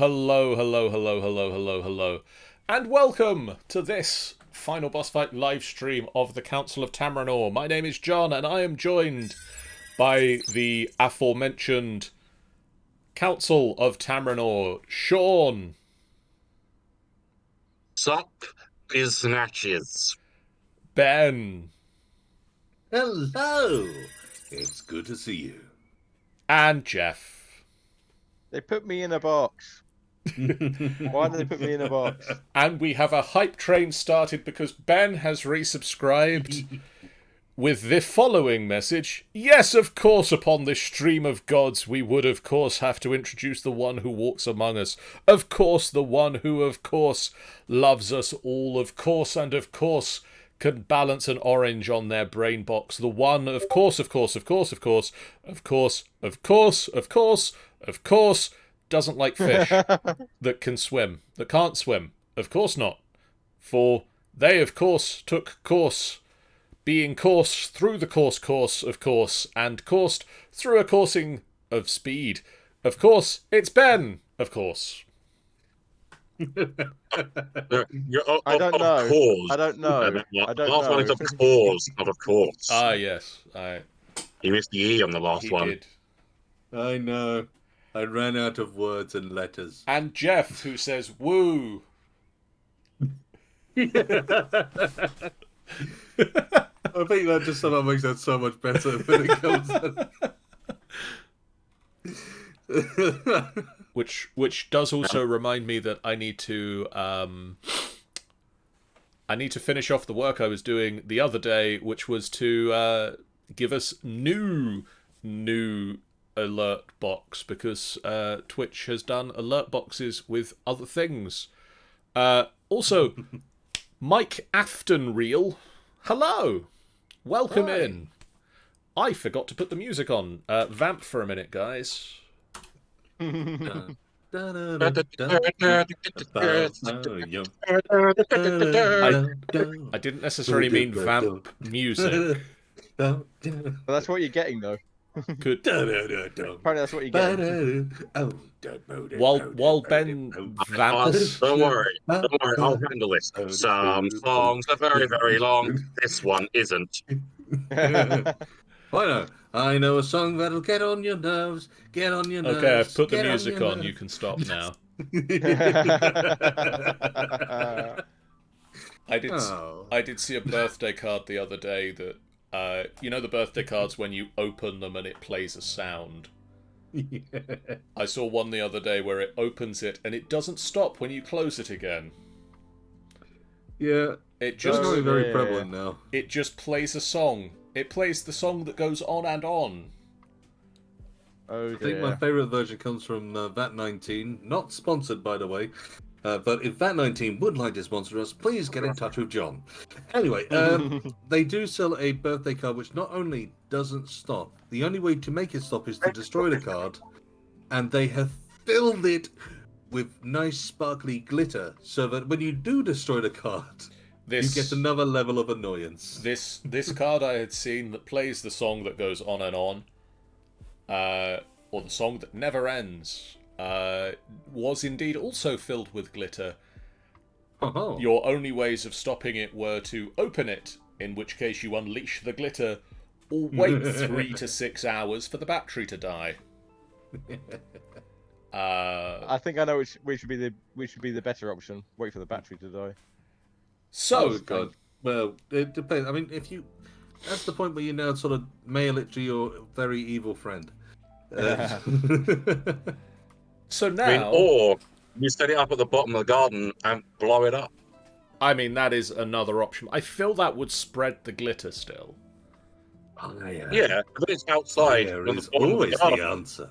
Hello, and welcome to this final boss fight live stream of the Council of Tamrinor. My name is John, and I am joined by the aforementioned Council of Tamrinor, Sean. Sup is snatches. Ben. Hello! It's good to see you. And Jeff. They put me in a box. Why did they put me in a box? And we have a hype train started because Ben has resubscribed with the following message. Yes, of course, upon this stream of gods, we would, of course, have to introduce the one who walks among us. Of course, the one who, of course, loves us all. Of course, and of course, can balance an orange on their brain box. The one, of course, doesn't like fish, that can swim, that can't swim. Of course not. For they, of course, took course, being course through the course, of course, and coursed through a coursing of speed. Of course, it's Ben, of course. I don't know. I don't know. It's a cause, not of course. Ah, yes. He missed the E on the last one. Did. I know. I ran out of words and letters. And Jeff, who says, woo. I think that just somehow makes that so much better when it comes Which does also remind me that I need to finish off the work I was doing the other day, which was to give us new alert box, because Twitch has done alert boxes with other things. Also, Mike Aftonreel, hello, welcome in. I forgot to put the music on. Vamp for a minute, guys. I didn't necessarily mean vamp music. Well, that's what you're getting, though. Good. Apparently that's what you're getting. While Ben vamps... Don't worry, I'll handle this. Some songs are very, very long. This one isn't. I know a song that'll get on your nerves, Okay, I've put the music on. You can stop now. I did see a birthday card the other day that, you know the birthday cards when you open them and it plays a sound? Yeah. I saw one the other day where it opens it and it doesn't stop when you close it again. Yeah, it just very prevalent now. It just plays a song. It plays the song that goes on and on. Oh dear. I think my favourite version comes from VAT19, not sponsored by the way. But if VAT19 would like to sponsor us, please get in touch with John. Anyway, they do sell a birthday card which not only doesn't stop, the only way to make it stop is to destroy the card, and they have filled it with nice sparkly glitter, so that when you do destroy the card, you get another level of annoyance. This card I had seen that plays the song that goes on and on, or the song that never ends, was indeed also filled with glitter. Oh. Your only ways of stopping it were to open it, in which case you unleash the glitter, or wait 3 to 6 hours for the battery to die. I think I know which should be the better option. Wait for the battery to die. So, oh God. Well, it depends. I mean, that's the point where you now sort of mail it to your very evil friend. So now, or you set it up at the bottom of the garden and blow it up. I mean, that is another option. I feel that would spread the glitter still. Oh, yeah. Yeah, but it's outside. There is always the answer.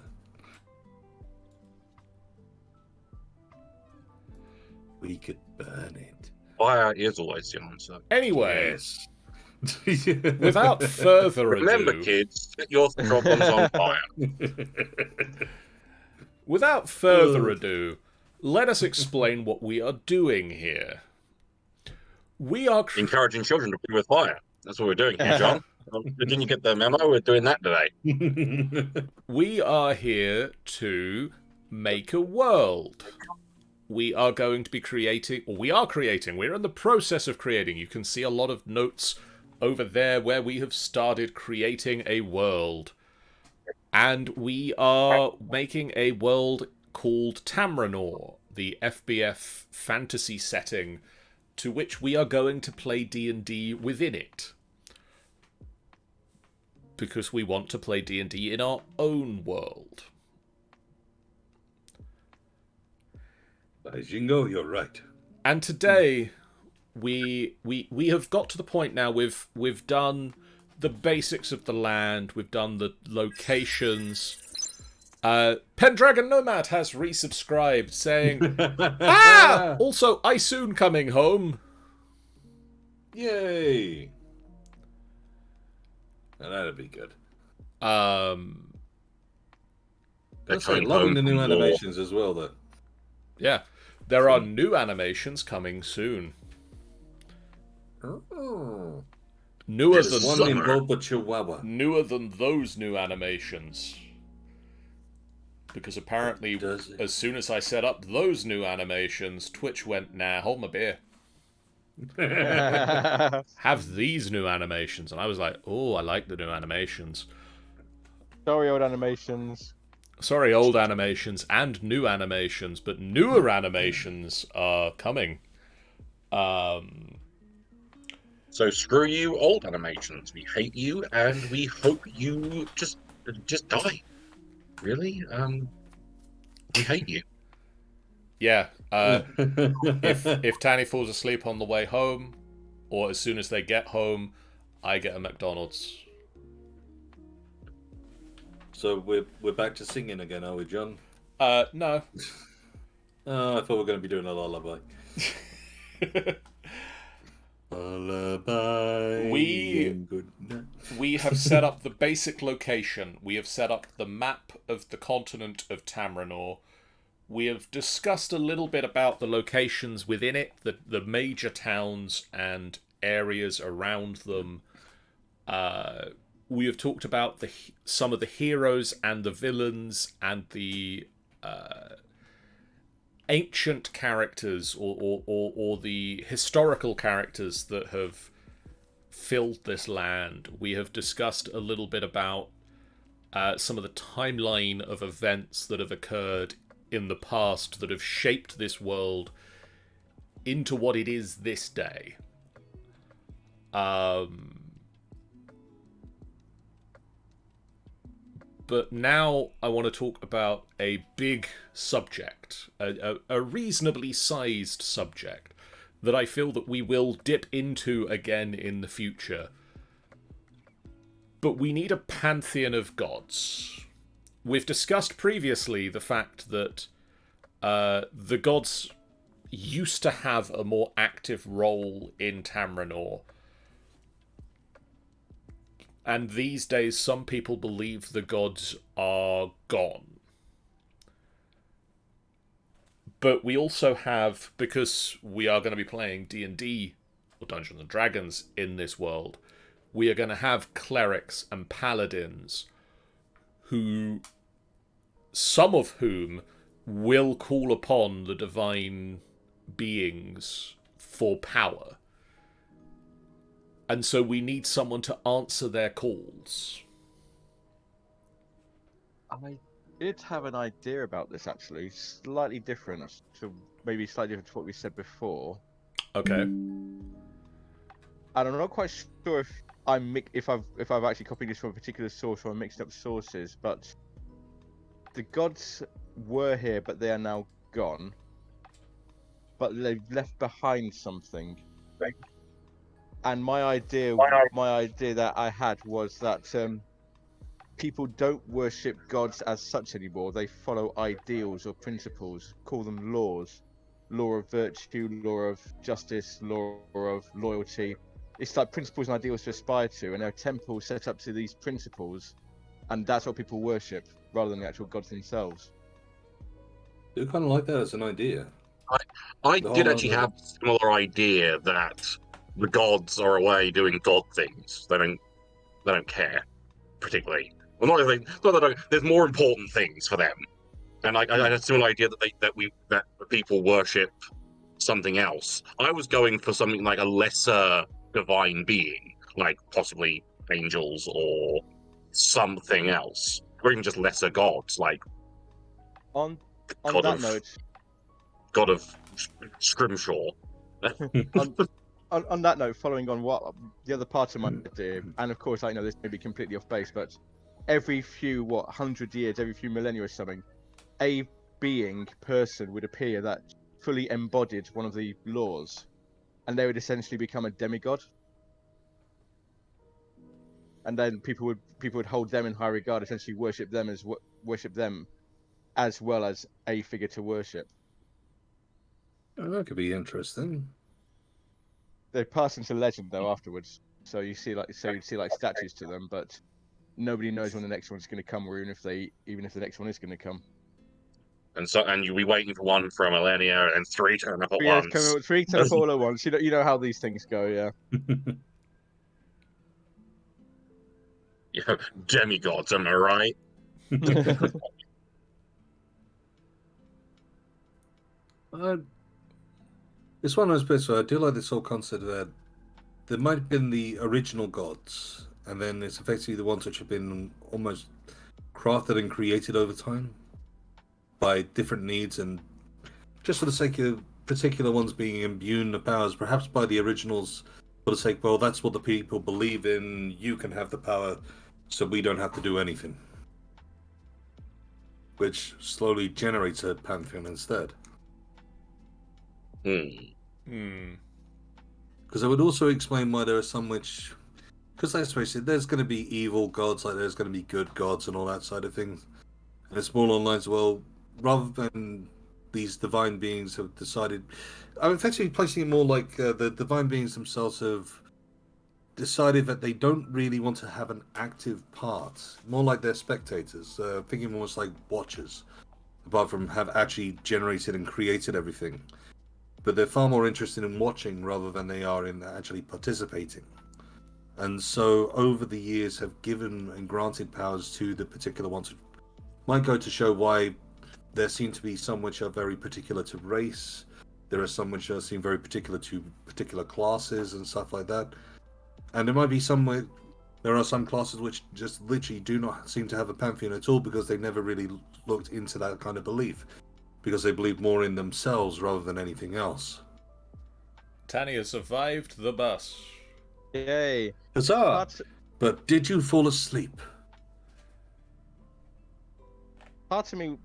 We could burn it. Fire is always the answer. Anyway, Yes. Without further ado... Remember, kids, set your problems on fire. Without further ado, let us explain what we are doing here. We are... Encouraging children to play with fire. That's what we're doing here, John. Didn't you get the memo? We're doing that today. We are here to make a world. We are going to be creating, or we are creating, we're in the process of creating. You can see a lot of notes over there where we have started creating a world. And we are making a world called Tamrinor, the FBF fantasy setting, to which we are going to play D&D within it. Because we want to play D&D in our own world. Jingo, you're right. And today, we have got to the point now. We've done the basics of the land. We've done the locations. Pendragon Nomad has resubscribed, saying, "Ah! Also, I soon coming home." Yay! Now that'd be good. That's right. Loving the new animations as well, though. Yeah, there are new animations coming soon. Oh. Newer There's than one involved the Chihuahua. Newer than those new animations. Because apparently, as soon as I set up those new animations, Twitch went, "Nah, hold my beer. Have these new animations." And I was like, "Oh, I like the new animations." Sorry, old animations. Sorry, old animations and new animations, but newer animations are coming. So screw you, old animations. We hate you, and we hope you just die. Really? We hate you. Yeah. If Tanny falls asleep on the way home, or as soon as they get home, I get a McDonald's. So we're back to singing again, are we, John? No. Oh, I thought we were going to be doing a lullaby. Lullaby. We have set up the basic location. We have set up the map of the continent of Tamrinor. We have discussed a little bit about the locations within it, the major towns and areas around them. We have talked about some of the heroes and the villains and the ancient characters or the historical characters that have filled this land. We have discussed a little bit about some of the timeline of events that have occurred in the past that have shaped this world into what it is this day. But now I want to talk about a big subject, a reasonably sized subject that I feel that we will dip into again in the future. But we need a pantheon of gods. We've discussed previously the fact that the gods used to have a more active role in Tamrinor. And these days, some people believe the gods are gone. But we also have, because we are going to be playing D&D, or Dungeons & Dragons, in this world, we are going to have clerics and paladins, some of whom will call upon the divine beings for power. And so we need someone to answer their calls. I did have an idea about this, actually. Slightly different to what we said before. Okay. And I'm not quite sure if I've actually copied this from a particular source or I mixed up sources, but the gods were here, but they are now gone. But they've left behind something. Right. And my idea that I had was that people don't worship gods as such anymore. They follow ideals or principles, call them laws. Law of virtue, law of justice, law of loyalty. It's like principles and ideals to aspire to, and there are temples set up to these principles, and that's what people worship, rather than the actual gods themselves. I do kind of like that as an idea. I did actually have a similar idea that the gods are away doing god things. They don't care particularly. Well, not that there's more important things for them. And I had still idea that people worship something else. I was going for something like a lesser divine being, like possibly angels or something else, or even just lesser gods, like On god that of note, god of Scrimshaw. on, on that note, following on what the other part of my idea, and of course I know this may be completely off base, but every few 100 years, every few millennia or something, a person would appear that fully embodied one of the laws, and they would essentially become a demigod. And then people would hold them in high regard, essentially worship them as well as a figure to worship. Oh, that could be interesting. They pass into legend though afterwards, so you'd see like statues to them, but nobody knows when the next one's going to come, or even if the next one is going to come. And you'll be waiting for one for a millennia and three turn up at once. Three to all at once. You know how these things go, yeah. Yeah, demigods, am I right? It's one of those bits where I do like this whole concept that there might have been the original gods, and then it's effectively the ones which have been almost crafted and created over time by different needs, and just for the sake of particular ones being imbued with powers, perhaps by the originals for the sake, well, that's what the people believe in, you can have the power, so we don't have to do anything. Which slowly generates a pantheon instead. Because I would also explain why there are some which, because let's face it, there's going to be evil gods, like there's going to be good gods and all that side of things. And it's more along the lines, well, rather than these divine beings have decided, I'm effectively placing it more like the divine beings themselves have decided that they don't really want to have an active part, more like they're spectators, thinking almost like watchers, apart from have actually generated and created everything. But they're far more interested in watching rather than they are in actually participating. And so over the years have given and granted powers to the particular ones, which might go to show why there seem to be some which are very particular to race, there are some which seem very particular to particular classes and stuff like that. And there might be there are some classes which just literally do not seem to have a pantheon at all because they never really looked into that kind of belief, because they believe more in themselves rather than anything else. Tanya survived the bus. Yay! Huzzah! But did you fall asleep? Part of me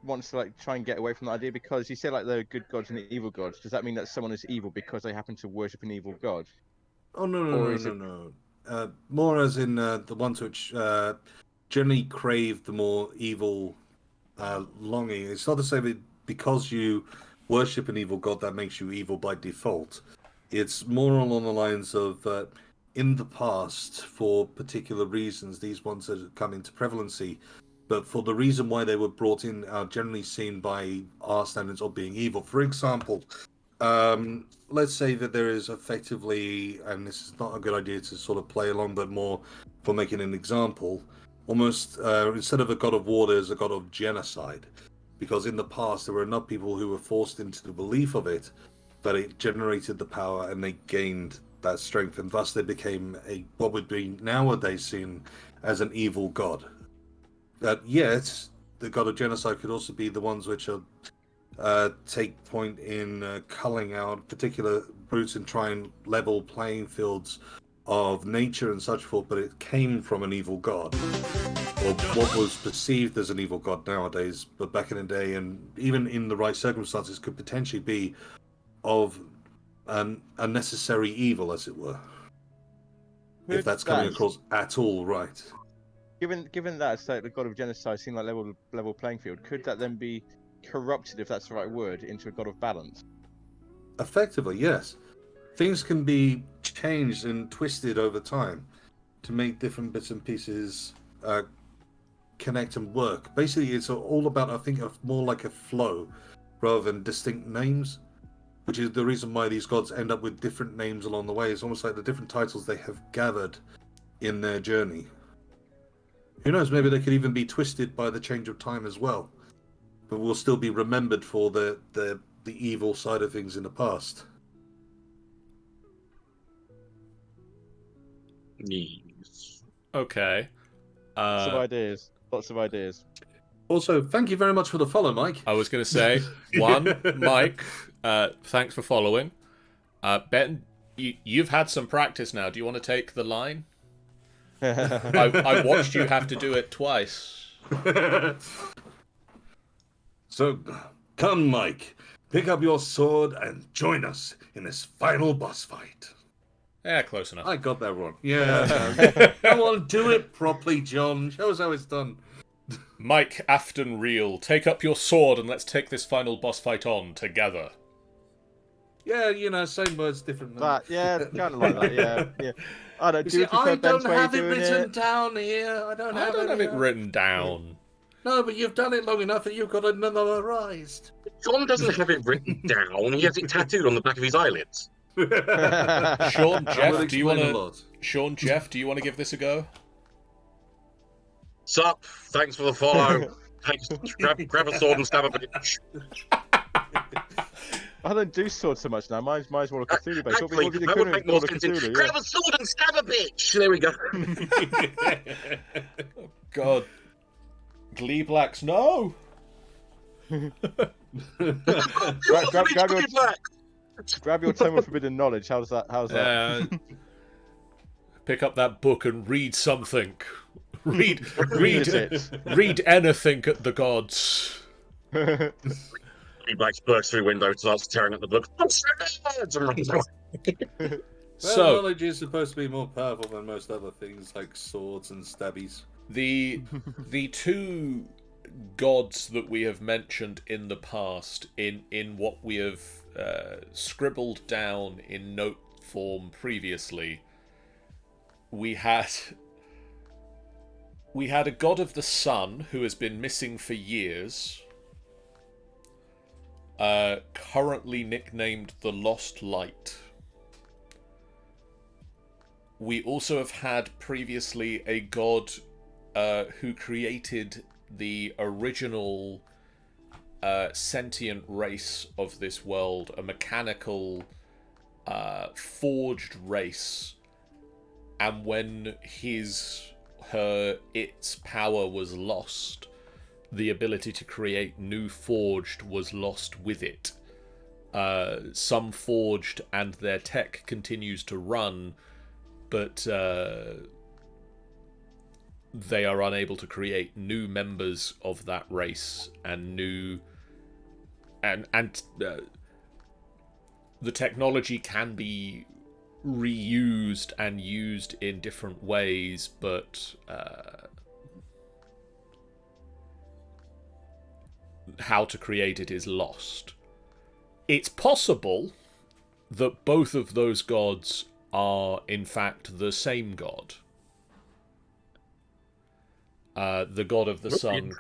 wants to try and get away from that idea, because you say there are good gods and evil gods. Does that mean that someone is evil because they happen to worship an evil god? Oh no. More as in the ones which generally crave the more evil longing. It's not to say that because you worship an evil god that makes you evil by default. It's more along the lines of in the past, for particular reasons, these ones have come into prevalency, but for the reason why they were brought in are generally seen by our standards of being evil. For example, let's say that there is effectively, and this is not a good idea to sort of play along, but more for making an example, almost instead of a god of war, there's a god of genocide. Because in the past, there were enough people who were forced into the belief of it that it generated the power and they gained that strength, and thus they became what would be nowadays seen as an evil god. Yet, the god of genocide could also be the ones which are take point in culling out particular brutes and try and level playing fields of nature and such forth, but it came from an evil god, or what was perceived as an evil god nowadays, but back in the day, and even in the right circumstances, could potentially be of an unnecessary evil, as it were. If that's coming across at all right. Given that it's the god of genocide seemed like level playing field, could that then be corrupted, if that's the right word, into a god of balance? Effectively, yes. Things can be changed and twisted over time to make different bits and pieces connect and work. Basically, it's all about, I think, more like a flow rather than distinct names, which is the reason why these gods end up with different names along the way. It's almost like the different titles they have gathered in their journey. Who knows, maybe they could even be twisted by the change of time as well. but will still be remembered for the evil side of things in the past. Yes. Okay. Lots of ideas. Lots of ideas. Also, thank you very much for the follow, Mike. I was going to say, one, Mike, thanks for following. Ben, you've had some practice now. Do you want to take the line? I watched you have to do it twice. So, come, Mike. Pick up your sword and join us in this final boss fight. Yeah, close enough. I got that wrong. Yeah. Come on, do it properly, John. Show us how it's done. Mike Afton Reel, take up your sword and let's take this final boss fight on together. Yeah, you know, same words, different. That, yeah, kind of like that. Yeah. I don't. You Do see, you prefer I Ben's don't way of have it doing written it? down here. I don't have it written down. No, but you've done it long enough that you've got it memorized. John doesn't have it written down. He has it tattooed on the back of his eyelids. Sean, That Jeff, would do you want explain a to? lot. Sean, Jeff, do you want to give this a go? Sup? Thanks for the follow. Thanks. Grab a sword and stab a bitch. I don't do swords so much now. Mine's more a Cthulhu based. Actually, that would make more sense. Grab a sword and stab a bitch. There we go. God. Glee Blacks, no! Grab your tome of forbidden knowledge. How's that? Pick up that book and read something. Read it. read anything at the gods. Black bursts through window, starts tearing at the book. So knowledge is supposed to be more powerful than most other things, like swords and stabbies. the two gods that we have mentioned in the past, in what we have scribbled down in note form previously, we had a god of the sun who has been missing for years, currently nicknamed the Lost Light. We also have had previously a god who created the original sentient race of this world, a mechanical forged race, and when its power was lost, the ability to create new forged was lost with it. Some forged and their tech continues to run, but they are unable to create new members of that race and new and the technology can be reused and used in different ways, but how to create it is lost. It's possible that both of those gods are in fact the same god. The god of the sun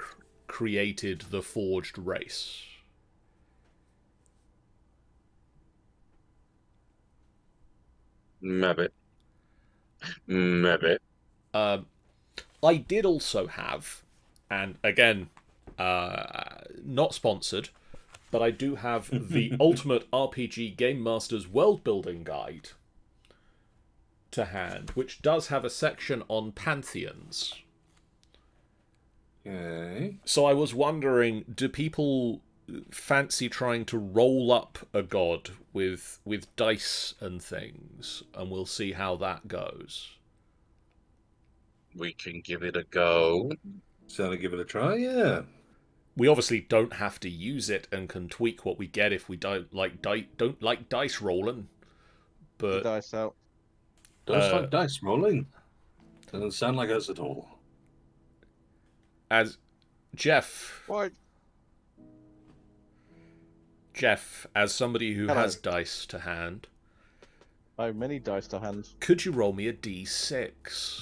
created the forged race. Maybe. I did also have, and again, not sponsored, but I do have the Ultimate RPG Game Master's World Building Guide to hand, which does have a section on pantheons. Okay. So I was wondering, do people fancy trying to roll up a god with dice and things, and we'll see how that goes. We can give it a go. So give it a try, yeah. We obviously don't have to use it and can tweak what we get if we don't like dice rolling. But Dice out. Don't like dice rolling. Doesn't sound like us at all. As Jeff, What? as somebody who Hello. has dice to hand, I have many dice to hand. could you roll me a d6?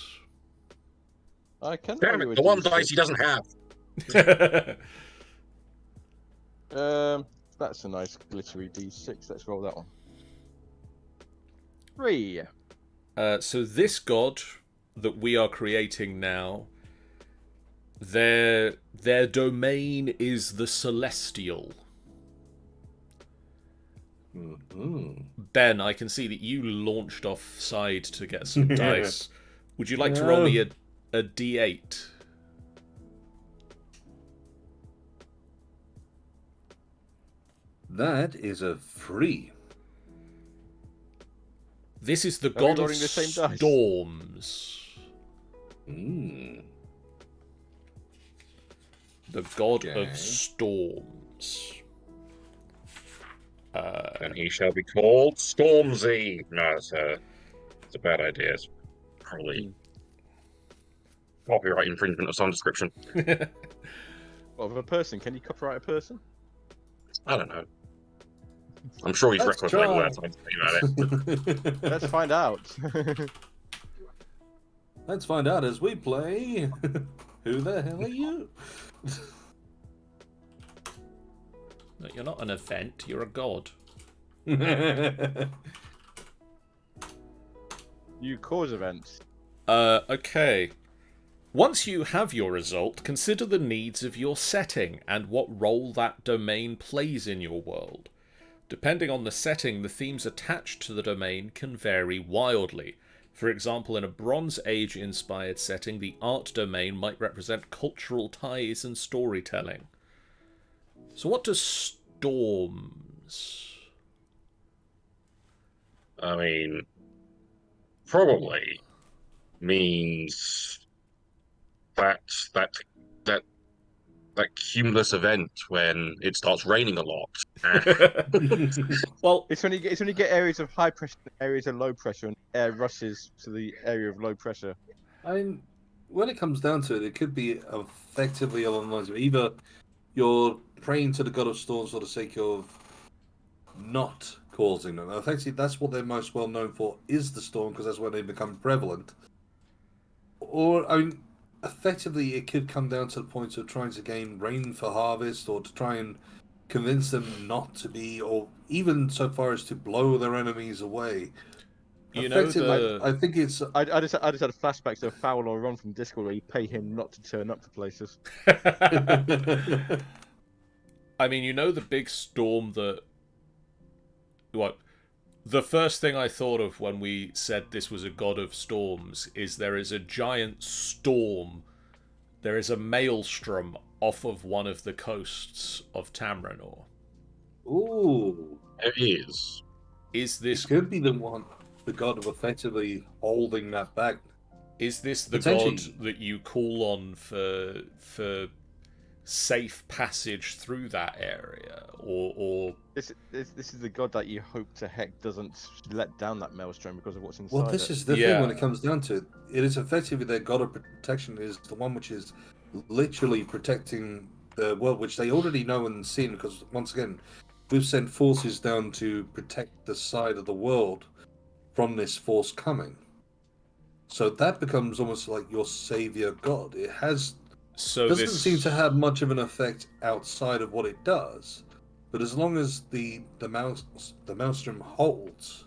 I can. Damn roll you it, a the one D6. dice he doesn't have. That's a nice glittery D6. Let's roll that one. 3. So this god that we are creating now Their domain is the celestial. Mm-hmm. Ben, I can see that you launched off side to get some dice. Would you like to roll me a d8? That is a 3. This is the Are we god of rolling the same dice? storms. Mm. The god Okay. of storms. And he shall be called Stormzy. No, it's a bad idea. It's probably copyright infringement of some description. What, of a person? Can you copyright a person? I don't know. I'm sure he's Let's reckless like try. words. I about it. Let's find out. Let's find out as we play. Who the hell are you? No, you're not an event, you're a god. You cause events. Okay. Once you have your result, consider the needs of your setting and what role that domain plays in your world. Depending on the setting, the themes attached to the domain can vary wildly. For example, in a Bronze Age-inspired setting, the art domain might represent cultural ties and storytelling. So what does storms? I mean, probably means that cumulus event when it starts raining a lot. Well, It's when you get areas of high pressure, areas of low pressure, and air rushes to the area of low pressure. I mean, when it comes down to it, it could be effectively along the lines of either you're praying to the god of storms for the sake of not causing them. Effectively, that's what they're most well known for, is the storm, because that's when they become prevalent. Or, I mean, effectively, it could come down to the point of trying to gain rain for harvest, or to try and convince them not to be, or even so far as to blow their enemies away. you know the... I think it's. I just had a flashback to a Foul or Ron from Discord where you pay him not to turn up to places. I mean, you know the big storm that... What? The first thing I thought of when we said this was a god of storms is there is a giant storm. There is a maelstrom off of one of the coasts of Tamrinor. Ooh. There is. Is this... It could be the one, the god of effectively holding that back. Is this the Potentially. god that you call on for safe passage through that area, or This is the god that you hope to heck doesn't let down that maelstrom because of what's inside Well, this it. is the Yeah. thing when it comes down to it. It is effectively their god of protection is the one which is literally protecting the world, which they already know and seen, because once again, we've sent forces down to protect the side of the world from this force coming. So that becomes almost like your savior god. It has so doesn't this seem to have much of an effect outside of what it does, but as long as the maelstrom holds,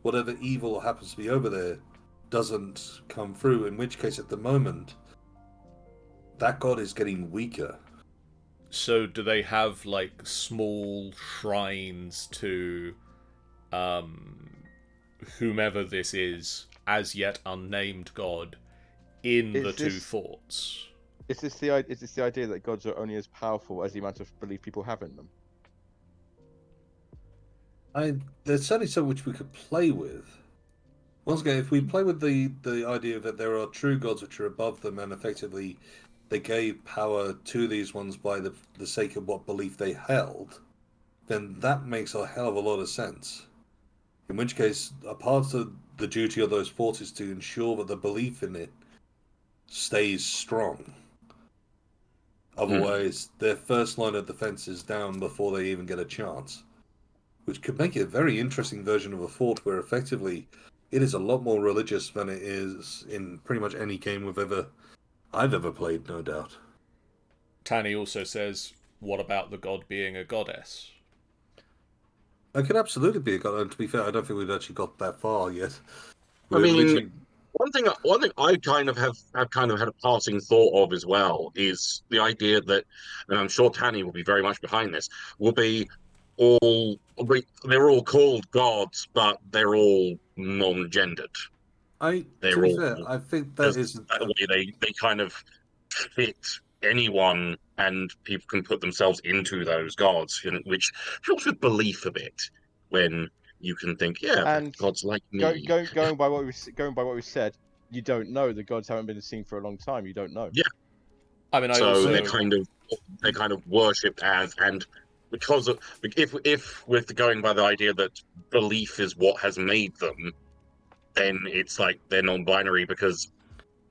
whatever evil happens to be over there doesn't come through. In which case, at the moment, that god is getting weaker. So do they have like small shrines to whomever this is, as yet unnamed god, in Is the two this- forts? Is this the idea that gods are only as powerful as the amount of belief people have in them? There's certainly something which we could play with. Once again, if we play with the idea that there are true gods which are above them, and effectively they gave power to these ones by the sake of what belief they held, then that makes a hell of a lot of sense. In which case, a part of the duty of those forces is to ensure that the belief in it stays strong. Otherwise, their first line of defense is down before they even get a chance. Which could make it a very interesting version of a fort where effectively it is a lot more religious than it is in pretty much any game I've ever played, no doubt. Tanny also says, what about the god being a goddess? It could absolutely be a god, and to be fair, I don't think we've actually got that far yet. I mean, literally one thing I kind of have kind of had a passing thought of as well is the idea that, and I'm sure Tanny will be very much behind this, will be they're all called gods, but they're all non-gendered. To They're be all fair, I think that just is that way they kind of fit anyone, and people can put themselves into those gods, which helps with belief a bit when you can think, yeah, that And god's like me. going by what we said, you don't know. The gods haven't been seen for a long time. You don't know. Yeah, I mean, I so also they're kind of worshipped as, and because of, if we're going by the idea that belief is what has made them, then it's like they're non-binary because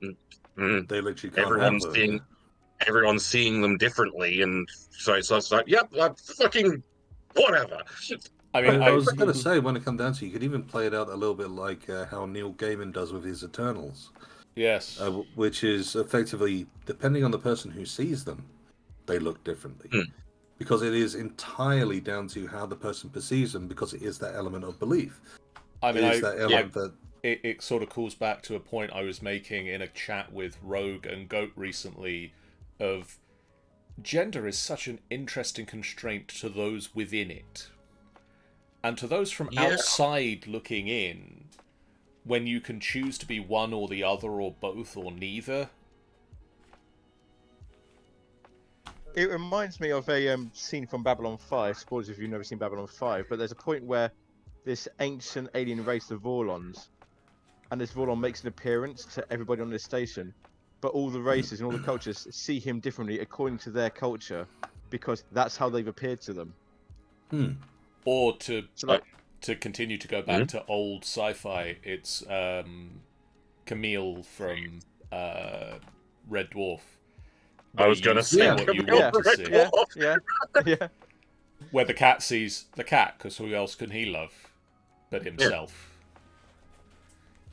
mm, mm, they literally can't have everyone's her. seeing everyone's seeing them differently, and so it's like, yep, fucking whatever. I mean, I I was going to say, when it comes down to, you could even play it out a little bit like how Neil Gaiman does with his Eternals, yes. which is effectively, depending on the person who sees them, they look differently. Hmm. Because it is entirely down to how the person perceives them, because it is that element of belief. I mean, It is that element that... it sort of calls back to a point I was making in a chat with Rogue and Goat recently of gender is such an interesting constraint to those within it. And to those from Yeah. outside looking in, when you can choose to be one or the other or both or neither. It reminds me of a scene from Babylon 5. Spoilers if you've never seen Babylon 5, but there's a point where this ancient alien race, the Vorlons, and this Vorlon makes an appearance to everybody on this station, but all the races and all the cultures see him differently according to their culture, because that's how they've appeared to them. Or to So, like, to continue to go back to old sci-fi, it's Camille from Red Dwarf. I was Where going to you see say, Yeah. what you yeah, want to see. yeah. Where the cat sees the cat, because who else can he love but himself?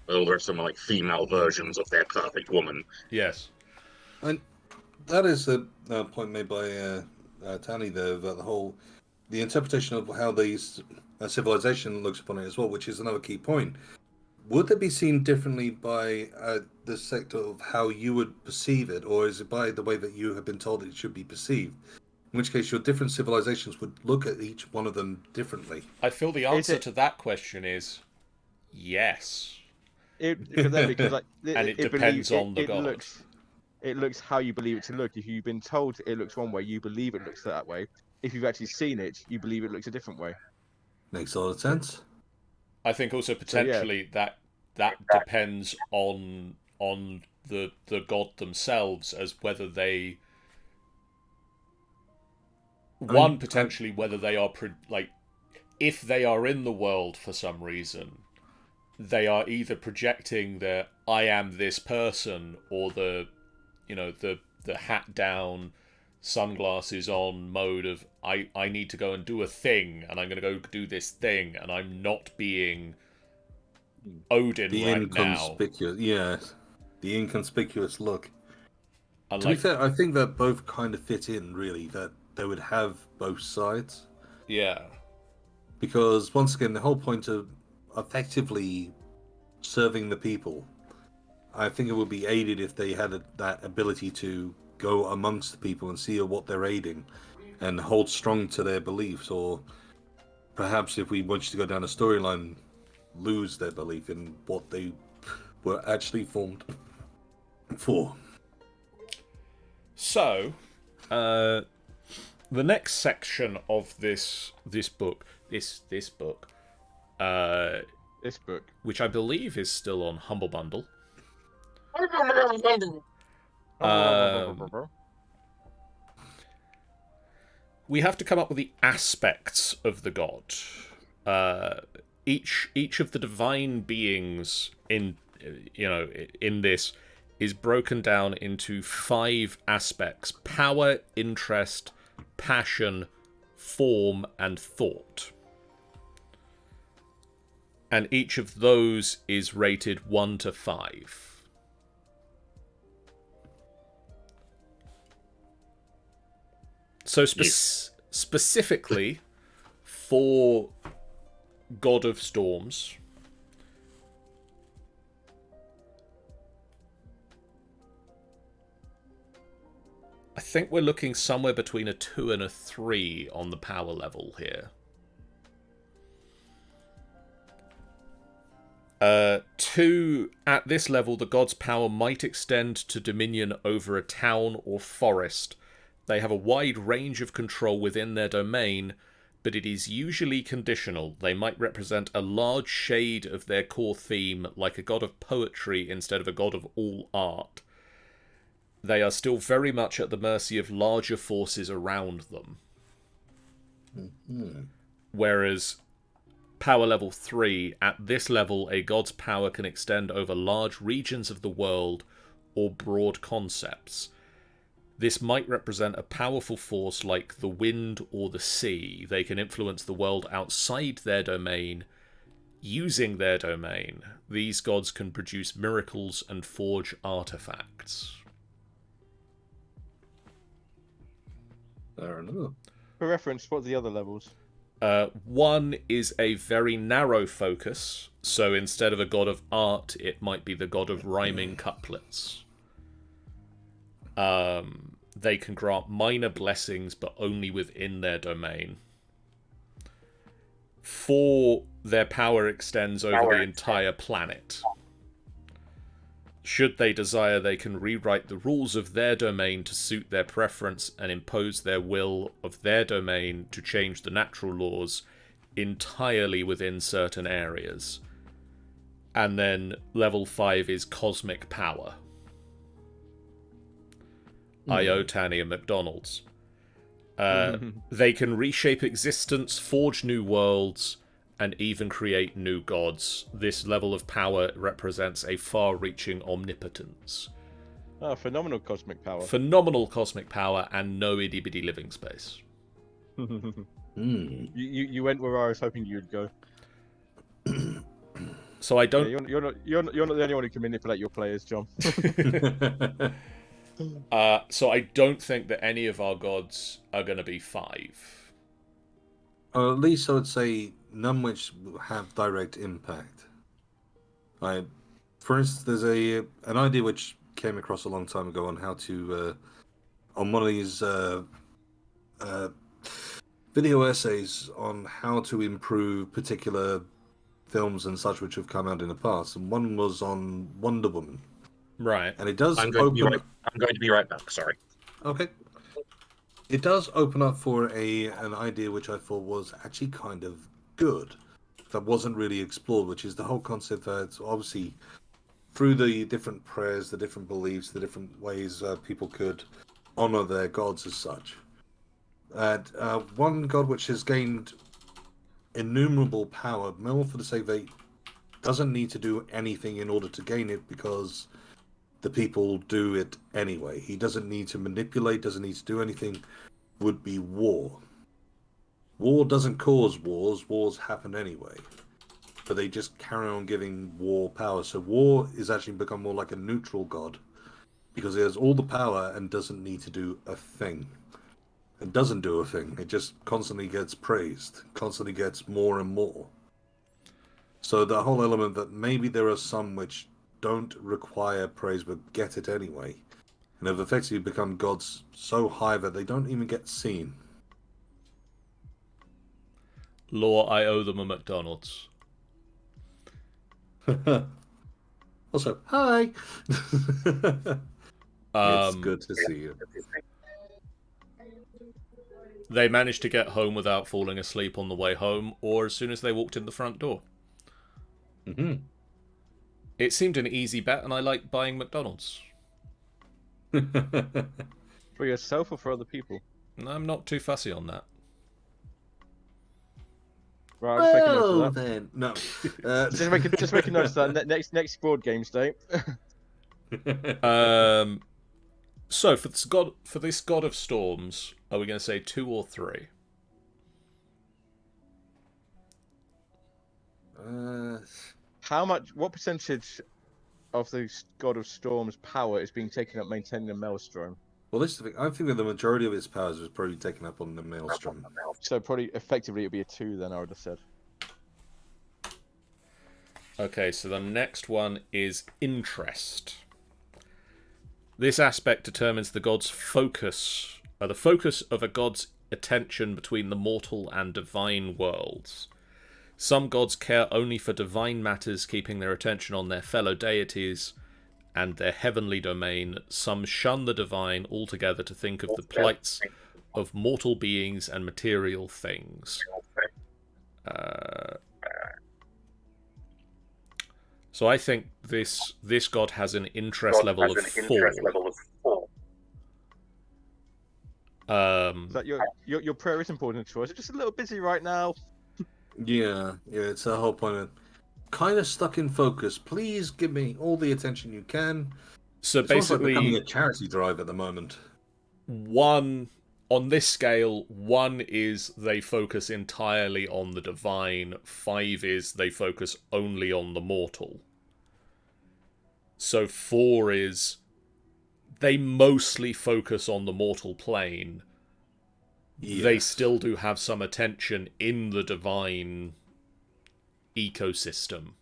well, there's some like female versions of their perfect woman. Yes. And that is a point made by Tani there, about the interpretation of how these civilization looks upon it as well, which is another key point. Would it be seen differently by the sector of how you would perceive it, or is it by the way that you have been told it should be perceived? In which case, your different civilizations would look at each one of them differently. I feel the answer to that question is yes. For them, because like And it depends on the god. It looks how you believe it to look. If you've been told it looks one way, you believe it looks that way. If you've actually seen it, you believe it looks a different way. Makes a lot of sense. I think also potentially that depends on the god themselves as whether they potentially whether they are like if they are in the world for some reason, they are either projecting the I am this person, or the hat down, sunglasses on mode of I need to go and do a thing, and I'm going to go do this thing, and I'm not being Odin The right now. The inconspicuous look. And To be fair, I think that both kind of fit in, really, that they would have both sides. Yeah. Because, once again, the whole point of effectively serving the people, I think it would be aided if they had that ability to go amongst the people and see what they're aiding and hold strong to their beliefs, or perhaps if we want you to go down a storyline, lose their belief in what they were actually formed for. So, the next section of this book, which I believe is still on Humble Bundle. We have to come up with the aspects of the god. Each of the divine beings in this is broken down into 5 aspects: power, interest, passion, form, and thought. And each of those is rated 1 to 5. So specifically for God of Storms, I think we're looking somewhere between a 2 and a 3 on the power level here. 2, at this level, the god's power might extend to dominion over a town or forest. They have a wide range of control within their domain, but it is usually conditional. They might represent a large shade of their core theme, like a god of poetry instead of a god of all art. They are still very much at the mercy of larger forces around them. Mm-hmm. Whereas power level 3, at this level, a god's power can extend over large regions of the world or broad concepts. This might represent a powerful force like the wind or the sea. They can influence the world outside their domain. Using their domain, these gods can produce miracles and forge artifacts. Fair enough. For reference, what are the other levels? 1 is a very narrow focus, so instead of a god of art, it might be the god of rhyming couplets. They can grant minor blessings, but only within their domain. 4, their power extends over the entire planet. Should they desire, they can rewrite the rules of their domain to suit their preference and impose their will of their domain to change the natural laws entirely within certain areas. And then level 5 is cosmic power. I.O. Tanny and McDonald's. They can reshape existence, forge new worlds, and even create new gods. This level of power represents a far-reaching omnipotence. Oh, phenomenal cosmic power. Phenomenal cosmic power and no itty-bitty living space. You went where I was hoping you'd go. So I don't... Yeah, you're not the only one who can manipulate your players, John. So I don't think that any of our gods are going to be 5. Or at least I would say none which have direct impact. Like, for instance, there's an idea which came across a long time ago on how to, on one of these video essays on how to improve particular films and such which have come out in the past, and one was on Wonder Woman. Right. And it does I'm going to be right back. Sorry. Okay. It does open up for an idea which I thought was actually kind of good, that wasn't really explored, which is the whole concept that obviously through the different prayers, the different beliefs, the different ways people could honor their gods as such. And one god which has gained innumerable power, more for the sake that doesn't need to do anything in order to gain it, because the people do it anyway. He doesn't need to manipulate, doesn't need to do anything, would be war. War doesn't cause wars, wars happen anyway. But they just carry on giving war power. So war is actually become more like a neutral god, because he has all the power and doesn't need to do a thing. It doesn't do a thing. It just constantly gets praised, constantly gets more and more. So the whole element that maybe there are some which don't require praise but get it anyway, and have effectively become gods so high that they don't even get seen. Law, I owe them a McDonald's. Also, hi! It's good to see you. They managed to get home without falling asleep on the way home, or as soon as they walked in the front door. Mm-hmm. It seemed an easy bet, and I like buying McDonald's. For yourself or for other people? I'm not too fussy on that. Right, I'll just make a note Well of that. then, no. Just make a note of that. Next board games day. So for this god of storms, are we going to say 2 or 3? What percentage of the God of Storm's power is being taken up maintaining the Maelstrom? Well, this is the thing. I think that the majority of its powers was probably taken up on the Maelstrom. So probably effectively it'd be a 2 then, I would have said. Okay, so the next one is interest. This aspect determines the god's focus, the focus of a god's attention between the mortal and divine worlds. Some gods care only for divine matters, keeping their attention on their fellow deities and their heavenly domain. Some shun the divine altogether to think of the plights of mortal beings and material things. So I think this god has an interest level of 4. That your prayer is important to us. It's just a little busy right now. Yeah, it's the whole point of kind of stuck in focus. Please give me all the attention you can. So It's almost like basically, becoming a charity drive at the moment. 1 on this scale, 1 is they focus entirely on the divine, 5 is they focus only on the mortal. So 4 is they mostly focus on the mortal plane. Yes. They still do have some attention in the divine ecosystem.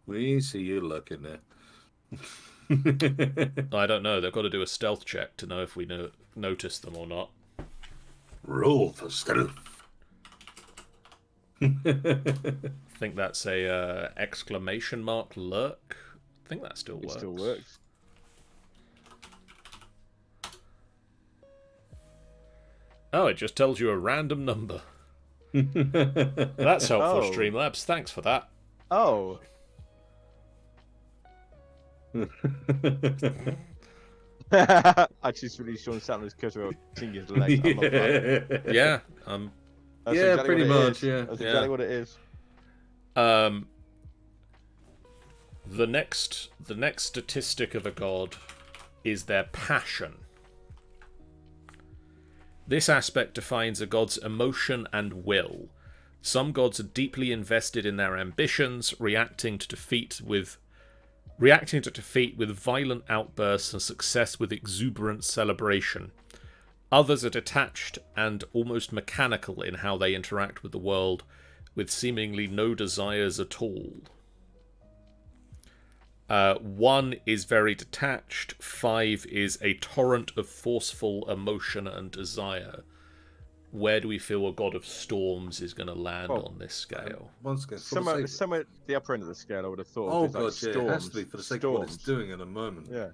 We see you looking there. I don't know. They've got to do a stealth check to know if we notice them or not. Roll for stealth. I think that's a exclamation mark lurk. I think that still works. It still works. Oh, it just tells you a random number. That's helpful, Oh. Streamlabs. Thanks for that. Oh. I just really Sean Sandler's cursor seeing his legs. I'm not bad. Yeah. That's Yeah, exactly pretty what it much, is. yeah. That's Yeah. exactly what it is. The next statistic of a god is their passion. This aspect defines a god's emotion and will. Some gods are deeply invested in their ambitions, reacting to defeat with violent outbursts and success with exuberant celebration. Others are detached and almost mechanical in how they interact with the world, with seemingly no desires at all. 1 is very detached, 5 is a torrent of forceful emotion and desire. Where do we feel a god of storms is going to land on this scale? Once again, Somewhere at the upper end of the scale, I would have thought. Oh is like god, storms, yeah, it has to be for the sake of what it's storms. doing at the moment. Yeah.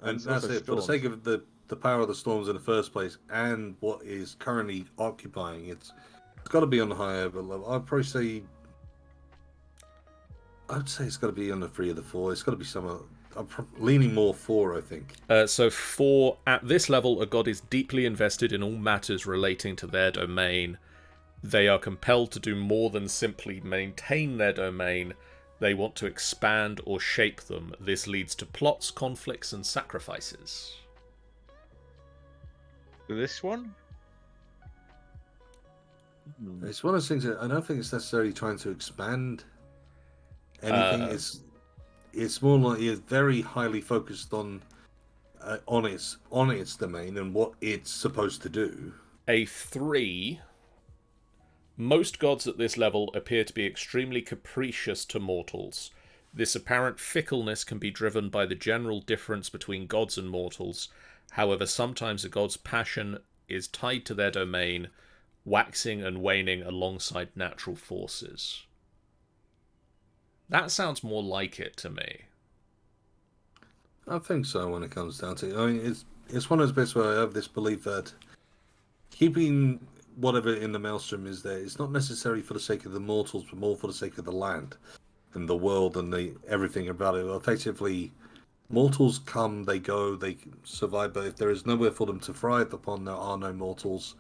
And it's that's also it. For the storms. sake of the power of the storms in the first place, and what is currently occupying it's got to be on the higher level. I'd say it's got to be on the 3 or the 4. It's got to be somewhere. I'm leaning more 4, I think. So 4, at this level, a god is deeply invested in all matters relating to their domain. They are compelled to do more than simply maintain their domain. They want to expand or shape them. This leads to plots, conflicts, and sacrifices. This one? It's one of those things that I don't think it's necessarily trying to expand anything. It's more like it's very highly focused on its domain and what it's supposed to do. A 3. Most gods at this level appear to be extremely capricious to mortals. This apparent fickleness can be driven by the general difference between gods and mortals. However, sometimes a god's passion is tied to their domain, waxing and waning alongside natural forces. That sounds more like it to me. I think so when it comes down to it. I mean, it's one of those bits where I have this belief that keeping whatever in the maelstrom is there, it's not necessarily for the sake of the mortals, but more for the sake of the land and the world and everything about it. Effectively, mortals come, they go, they survive, but if there is nowhere for them to thrive upon, there are no mortals,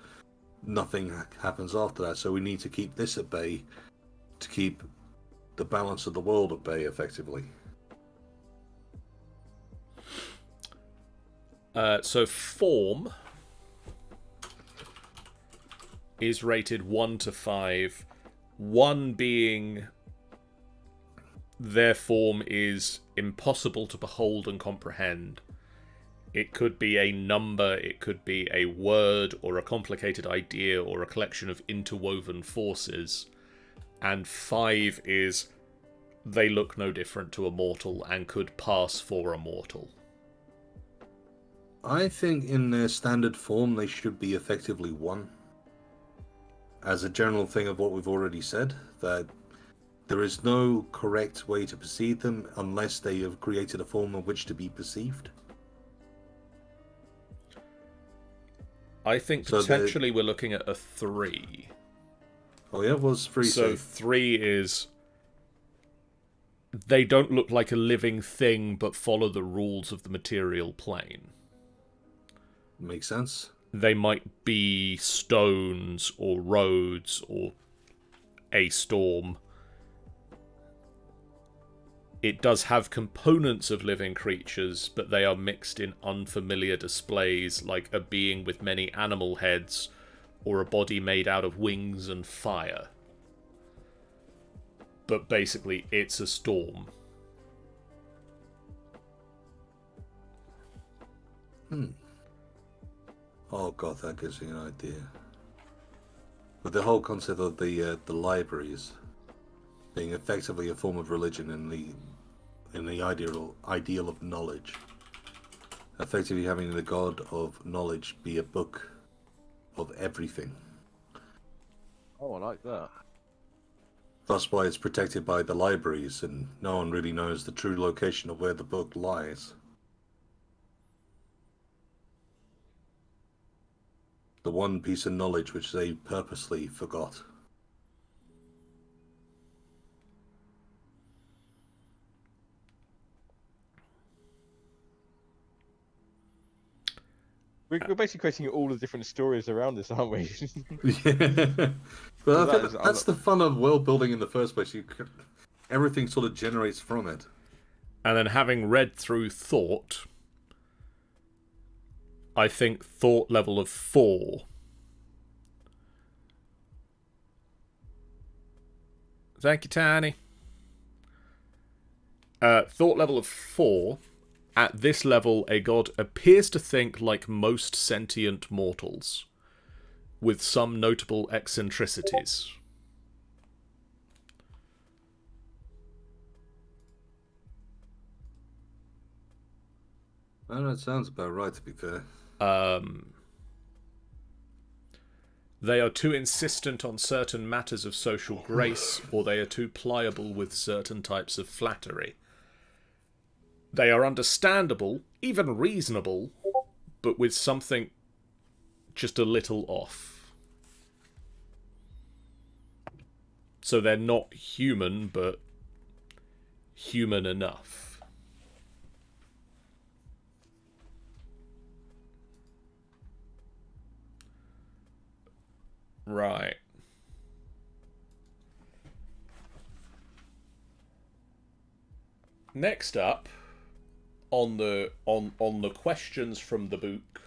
nothing happens after that. So we need to keep this at bay to keep the balance of the world at bay, effectively. So form is rated 1 to 5. 1 being their form is impossible to behold and comprehend. It could be a number, it could be a word, or a complicated idea, or a collection of interwoven forces. And 5 is they look no different to a mortal and could pass for a mortal. I think in their standard form they should be effectively one. As a general thing of what we've already said, that there is no correct way to perceive them unless they have created a form in which to be perceived. I think So potentially we're looking at a 3. Oh yeah, was 3 So safe? 3 is... They don't look like a living thing, but follow the rules of the material plane. Makes sense. They might be stones or roads or a storm. It does have components of living creatures, but they are mixed in unfamiliar displays, like a being with many animal heads or a body made out of wings and fire. But basically, it's a storm. Oh god, that gives me an idea. But the whole concept of the libraries being effectively a form of religion in the ideal of knowledge, effectively having the god of knowledge be a book of everything. Oh, I like that. That's why it's protected by the libraries, and no one really knows the true location of where the book lies. The one piece of knowledge which they purposely forgot. We're basically creating all the different stories around this, aren't we? Yeah. But That is- that's the fun of world building in the first place. Everything sort of generates from it. And then having read through Thought, I think Thought level of 4. Thank you, Tiny. Thought level of 4. At this level, a god appears to think like most sentient mortals, with some notable eccentricities. Well, that sounds about right, to be fair. They are too insistent on certain matters of social grace, or they are too pliable with certain types of flattery. They are understandable, even reasonable, but with something just a little off. So they're not human, but human enough. Right. Next up, on the questions from the book,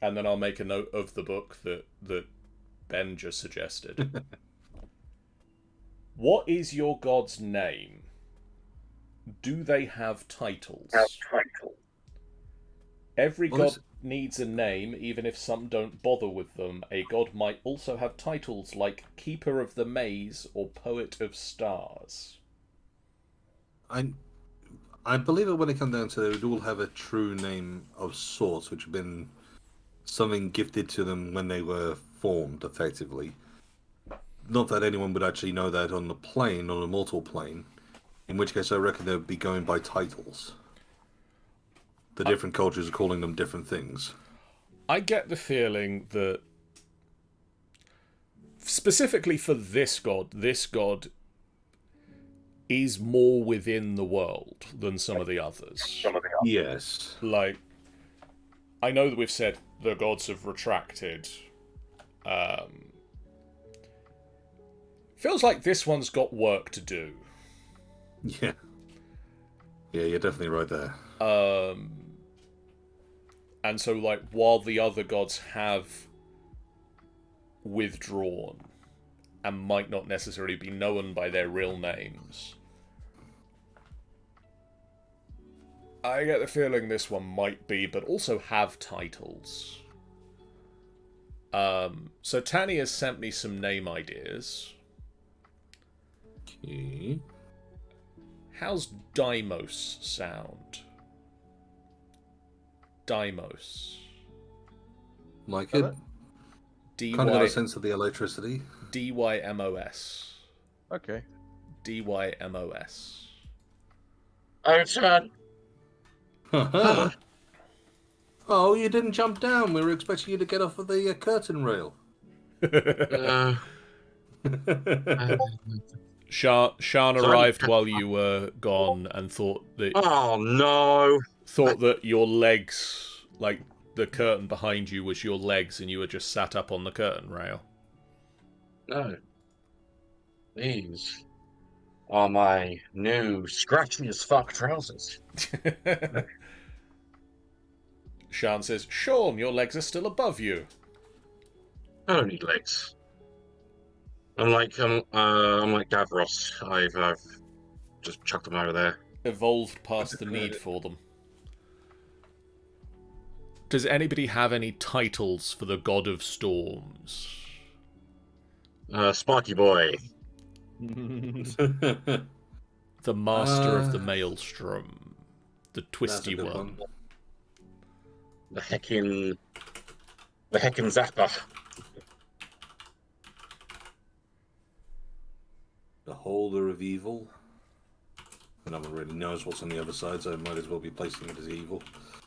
and then I'll make a note of the book that Ben just suggested. What is your god's name? Do they have titles? Every god needs a name, even if some don't bother with them. A god might also have titles like Keeper of the Maze or Poet of Stars. I believe that when it comes down to it, they would all have a true name of sorts, which have been something gifted to them when they were formed, effectively. Not that anyone would actually know that on the plane, on a mortal plane. In which case, I reckon they would be going by titles. The different cultures are calling them different things. I get the feeling that, specifically for this god is more within the world than some of the others. Yes. Like, I know that we've said the gods have retracted. Feels like this one's got work to do. Yeah. Yeah, you're definitely right there. And so, like, while the other gods have withdrawn and might not necessarily be known by their real names, I get the feeling this one might be, but also have titles. So Tanny has sent me some name ideas. Okay. How's Deimos sound? Deimos. Like it. Kind of got a sense of the electricity. DYMOS. Okay. DYMOS. Oh, you didn't jump down. We were expecting you to get off of the curtain rail. Shan arrived while you were gone and thought that. Oh no! Thought that your legs, like the curtain behind you, was your legs, and you were just sat up on the curtain rail. No. These are my new scratchy as fuck trousers. Shan says, "Sean, your legs are still above you." I don't need legs. I'm like Davros. I've just chucked them over there. Evolved past the need for them. Does anybody have any titles for the God of Storms? Sparky Boy. The Master of the Maelstrom. The Twisty One. The heckin' Zapper. The Holder of Evil. No one really knows what's on the other side, so I might as well be placing it as evil.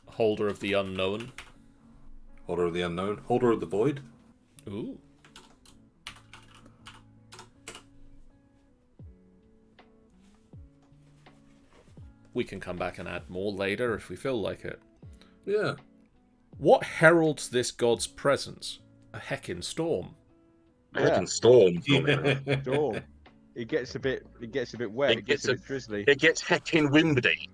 Holder of the Unknown. Holder of the Unknown. Holder of the Void. Ooh. We can come back and add more later if we feel like it. Yeah. What heralds this god's presence? A heckin' storm. A heckin' storm. Yeah. Storm. It gets a bit wet. It gets a bit drizzly. It gets heckin' wimbly.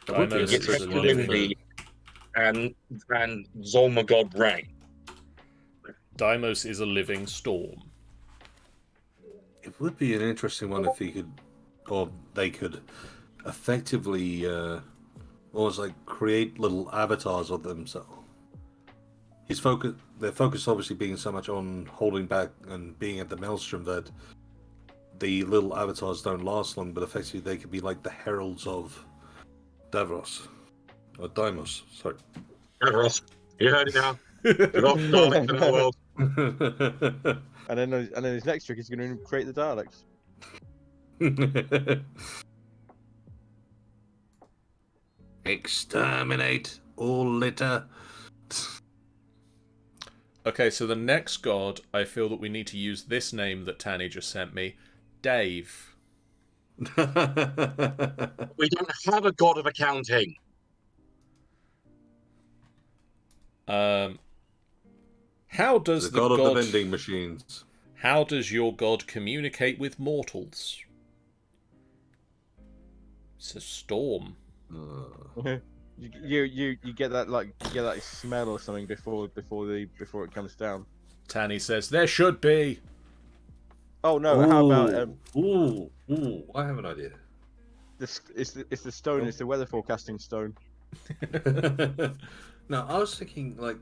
Deimos It gets is a heckin' living. wimbly and Zolmagod rain. Deimos is a living storm. It would be an interesting one if he could, or they could, effectively, almost like create little avatars of themselves. Their focus obviously being so much on holding back and being at the maelstrom that the little avatars don't last long, but effectively they could be like the heralds of Davros. Or Deimos, sorry. Davros, you heard it now. The most Daleks in the world. And then his next trick is going to create the Daleks. Exterminate all litter. Okay, so the next god, I feel that we need to use this name that Tanny just sent me. Dave. We don't have a god of accounting. How does the god of the vending machines? How does your god communicate with mortals? It's a storm. You get that smell or something before it comes down. Tanny says there should be. Oh no! Ooh. How about I have an idea. It's the stone. It's the weather forecasting stone. No, I was thinking like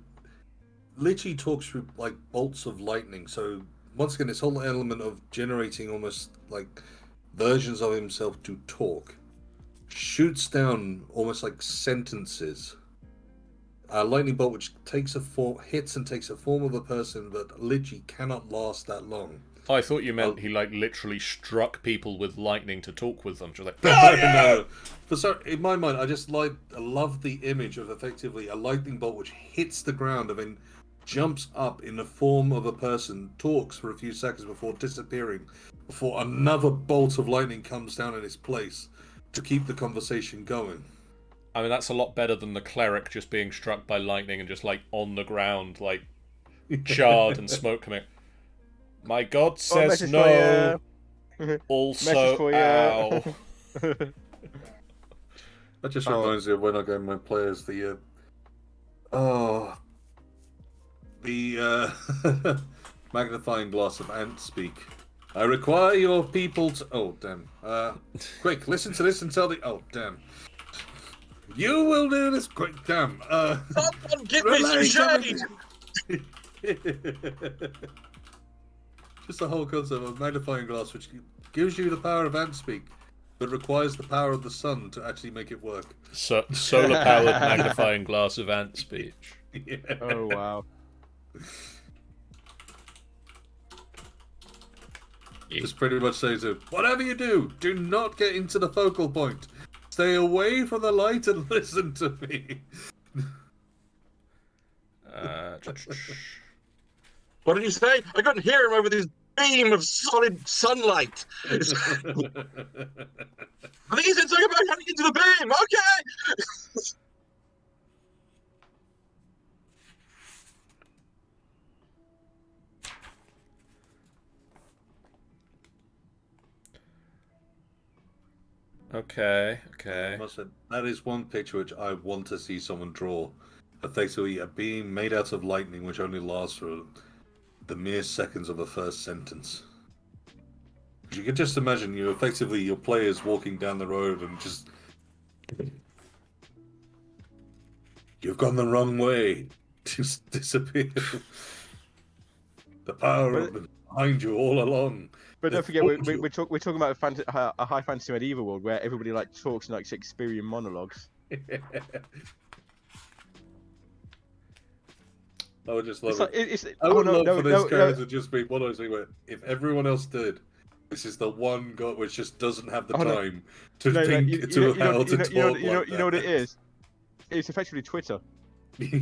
literally talks through like bolts of lightning. So once again, this whole element of generating almost like versions of himself to talk. Shoots down almost like sentences. A lightning bolt which hits and takes a form of a person, but literally cannot last that long. Oh, I thought you meant he like literally struck people with lightning to talk with them. Just like no. In my mind, I just love the image of effectively a lightning bolt which hits the ground and then jumps up in the form of a person, talks for a few seconds before disappearing, before another bolt of lightning comes down in its place. To keep the conversation going. I mean, that's a lot better than the cleric just being struck by lightning and just like on the ground, like charred and smoke coming. My god says no. Also, ow. That just reminds me of when I go and my players the magnifying glass of ant speak. I require your people to... Oh, damn. Quick, listen to this and tell the... Oh, damn. You will do this... Quick, damn. Someone give me some shade! Just the whole concept of magnifying glass, which gives you the power of ant speak, but requires the power of the sun to actually make it work. Solar-powered magnifying glass of ant speech. Yeah. Oh wow. Just pretty much says to whatever you do not get into the focal point. Stay away from the light and listen to me. What did you say? I couldn't hear him over this beam of solid sunlight. I think he said something about coming into the beam. Okay. Okay. I must say, that is one picture which I want to see someone draw. Effectively, a beam made out of lightning which only lasts for the mere seconds of the first sentence. You can just imagine your players walking down the road and just... You've gone the wrong way. Just disappear. The power of the behind you all along. But don't forget, we're talking about a high fantasy medieval world where everybody like talks in like Shakespearean monologues. I would just love it. I would love for this character to just be one of those things where if everyone else did, this is the one god which just doesn't have the time to think how to talk. You know what it is? It's effectively Twitter. Trying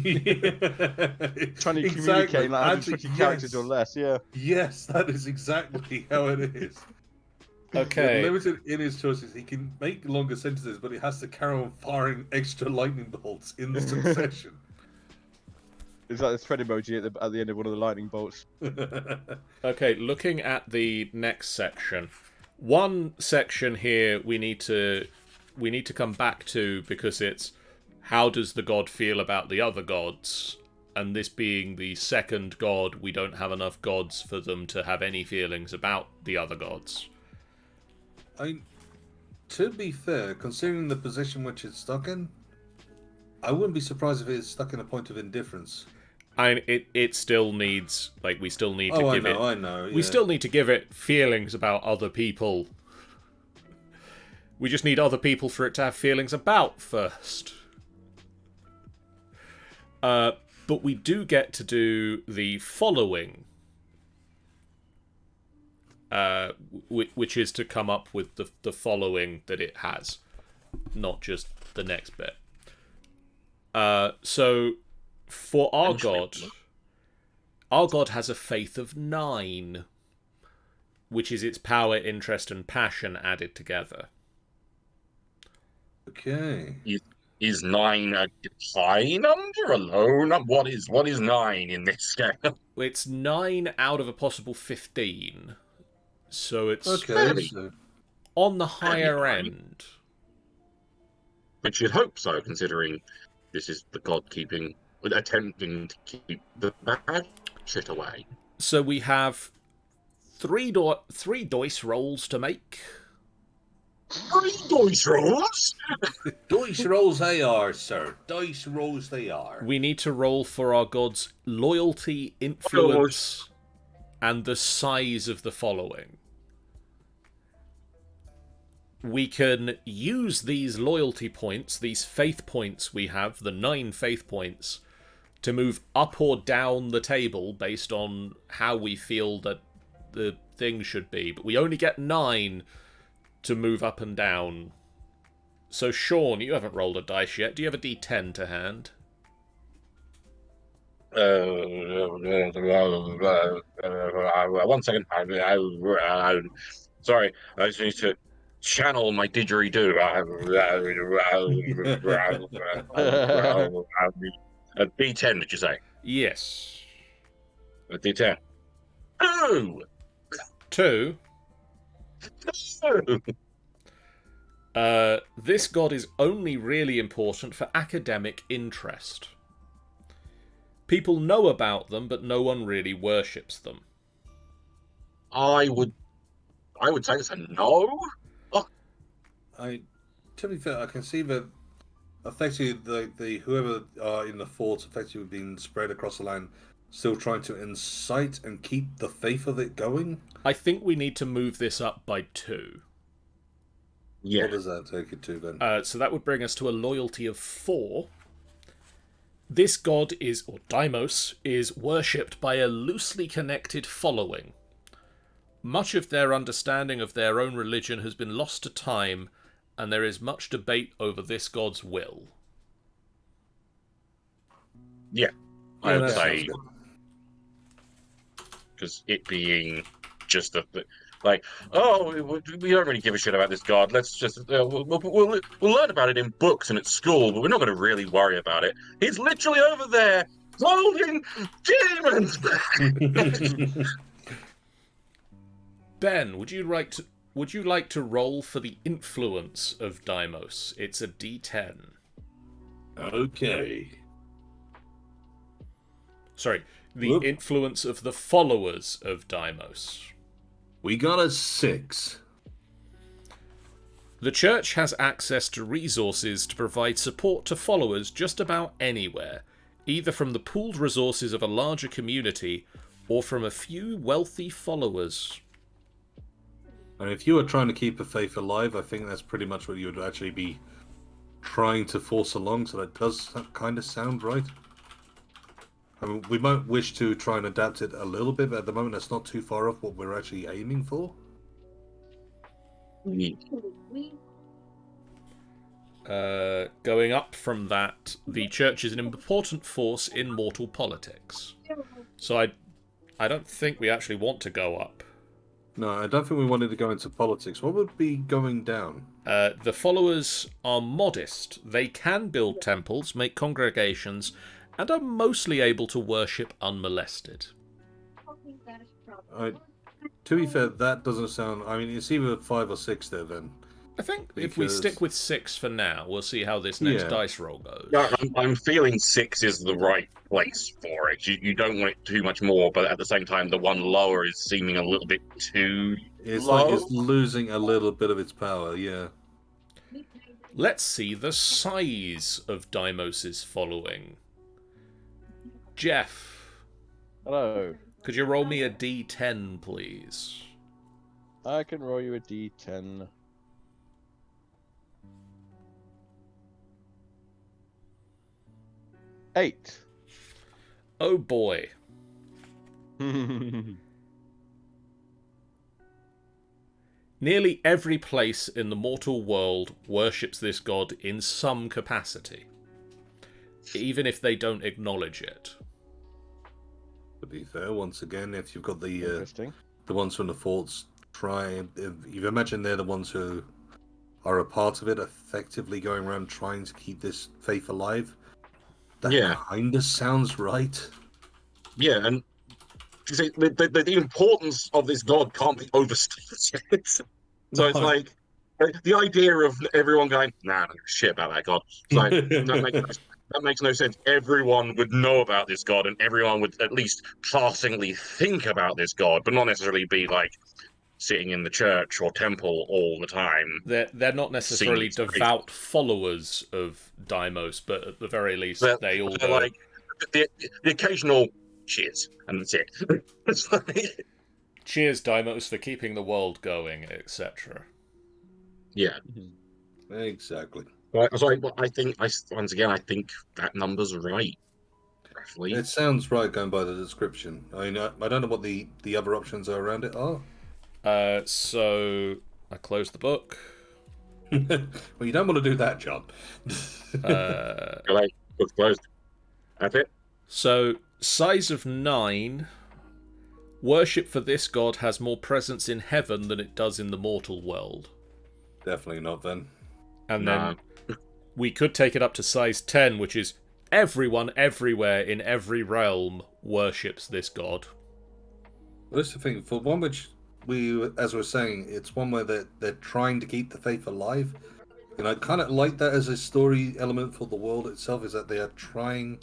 to communicate in like 120 characters or less, yeah. Yes, that is exactly how it is. Okay. Limited in his choices, he can make longer sentences, but he has to carry on firing extra lightning bolts in succession. It's like the thread emoji at the end of one of the lightning bolts. Okay, looking at the next section. One section here we need to come back to because it's how does the god feel about the other gods? And this being the second god, we don't have enough gods for them to have any feelings about the other gods. To be fair, considering the position which it's stuck in, I wouldn't be surprised if it's stuck in a point of indifference. It still needs, like, we still need to give it... I know. Yeah. We still need to give it feelings about other people. We just need other people for it to have feelings about first. But we do get to do the following. Which is to come up with the following that it has. Not just the next bit. So... For our god has a faith of 9, which is its power, interest, and passion added together. Okay. Is 9 a high number, a low number? What is 9 in this scale? It's 9 out of a possible 15, so it's on the higher end. But you'd hope so, considering this is the god attempting to keep the bad shit away. So we have three dice rolls to make. 3 dice rolls? Dice rolls they are, sir. Dice rolls they are. We need to roll for our god's loyalty, influence, and the size of the following. We can use these loyalty points, these faith points we have, the 9 faith points, to move up or down the table based on how we feel that the thing should be. But we only get 9 to move up and down. So, Sean, you haven't rolled a dice yet. Do you have a d10 to hand? One second. Sorry, I just need to channel my didgeridoo. A D10, did you say? Yes. A D10. Oh! 2. No! This god is only really important for academic interest. People know about them, but no one really worships them. I would say it's a no. To be fair, I can see that effectively the whoever are in the forts effectively being spread across the land still trying to incite and keep the faith of it going? I think we need to move this up by 2. Yeah. What does that take it to then? So that would bring us to a loyalty of 4. This god is, or Deimos, is worshipped by a loosely connected following. Much of their understanding of their own religion has been lost to time, and there is much debate over this god's will. Yeah, I Yeah, would that say, sounds good. because it being just like, oh, we don't really give a shit about this god. Let's just we'll learn about it in books and at school, but we're not going to really worry about it. He's literally over there holding demons. Ben, would you like to roll for the influence of Deimos? It's a D10. Okay. Sorry, the Whoop. influence of the followers of Deimos. We got a 6. The church has access to resources to provide support to followers just about anywhere, either from the pooled resources of a larger community or from a few wealthy followers. And if you were trying to keep a faith alive, I think that's pretty much what you would actually be trying to force along, so that does kind of sound right. I mean, we might wish to try and adapt it a little bit, but at the moment that's not too far off what we're actually aiming for. Going up from that, the church is an important force in mortal politics. So I don't think we actually want to go up. No, I don't think we wanted to go into politics. What would be going down? The followers are modest. They can build temples, make congregations, and are mostly able to worship unmolested. To be fair, that doesn't sound... I mean, it's either 5 or 6 there, then. I think if we stick with 6 for now, we'll see how this next dice roll goes. Yeah, I'm feeling 6 is the right place for it. You don't want it too much more, but at the same time, the one lower is seeming a little bit too It's low. like it's losing a little bit of its power, yeah. Let's see the size of Deimos' following. Jeff, Hello. could you roll me a D10, please? I can roll you a D10. Eight. Oh boy. Nearly every place in the mortal world worships this god in some capacity, even if they don't acknowledge it. To be fair, once again, if you've got the Interesting. ones from the forts tribe, if you imagine they're the ones who are a part of it, effectively going around trying to keep this faith alive, that kind of sounds right. Yeah, and you see, the importance of this god can't be overstated. So it's like the idea of everyone going, nah, I don't give a shit about that god. It's like, that makes no sense. Everyone would know about this god, and everyone would at least passingly think about this god, but not necessarily be like sitting in the church or temple all the time. They're not necessarily devout followers of Deimos, but at the very least, they all go... like the occasional cheers, and that's it. It's like... Cheers, Deimos, for keeping the world going, etc. Yeah, Exactly. So I think once again, I think that number's right. Roughly. It sounds right going by the description. I mean, I don't know what the other options are around it are. So I close the book. Well, you don't want to do that, John. Right, book's closed. That's it. So, size of 9. Worship for this god has more presence in heaven than it does in the mortal world. Definitely not, then. And then we could take it up to size 10, which is everyone everywhere in every realm worships this god. Well, that's the thing. For one which as we're saying, it's one where they're trying to keep the faith alive. And I kind of like that as a story element for the world itself, is that they are trying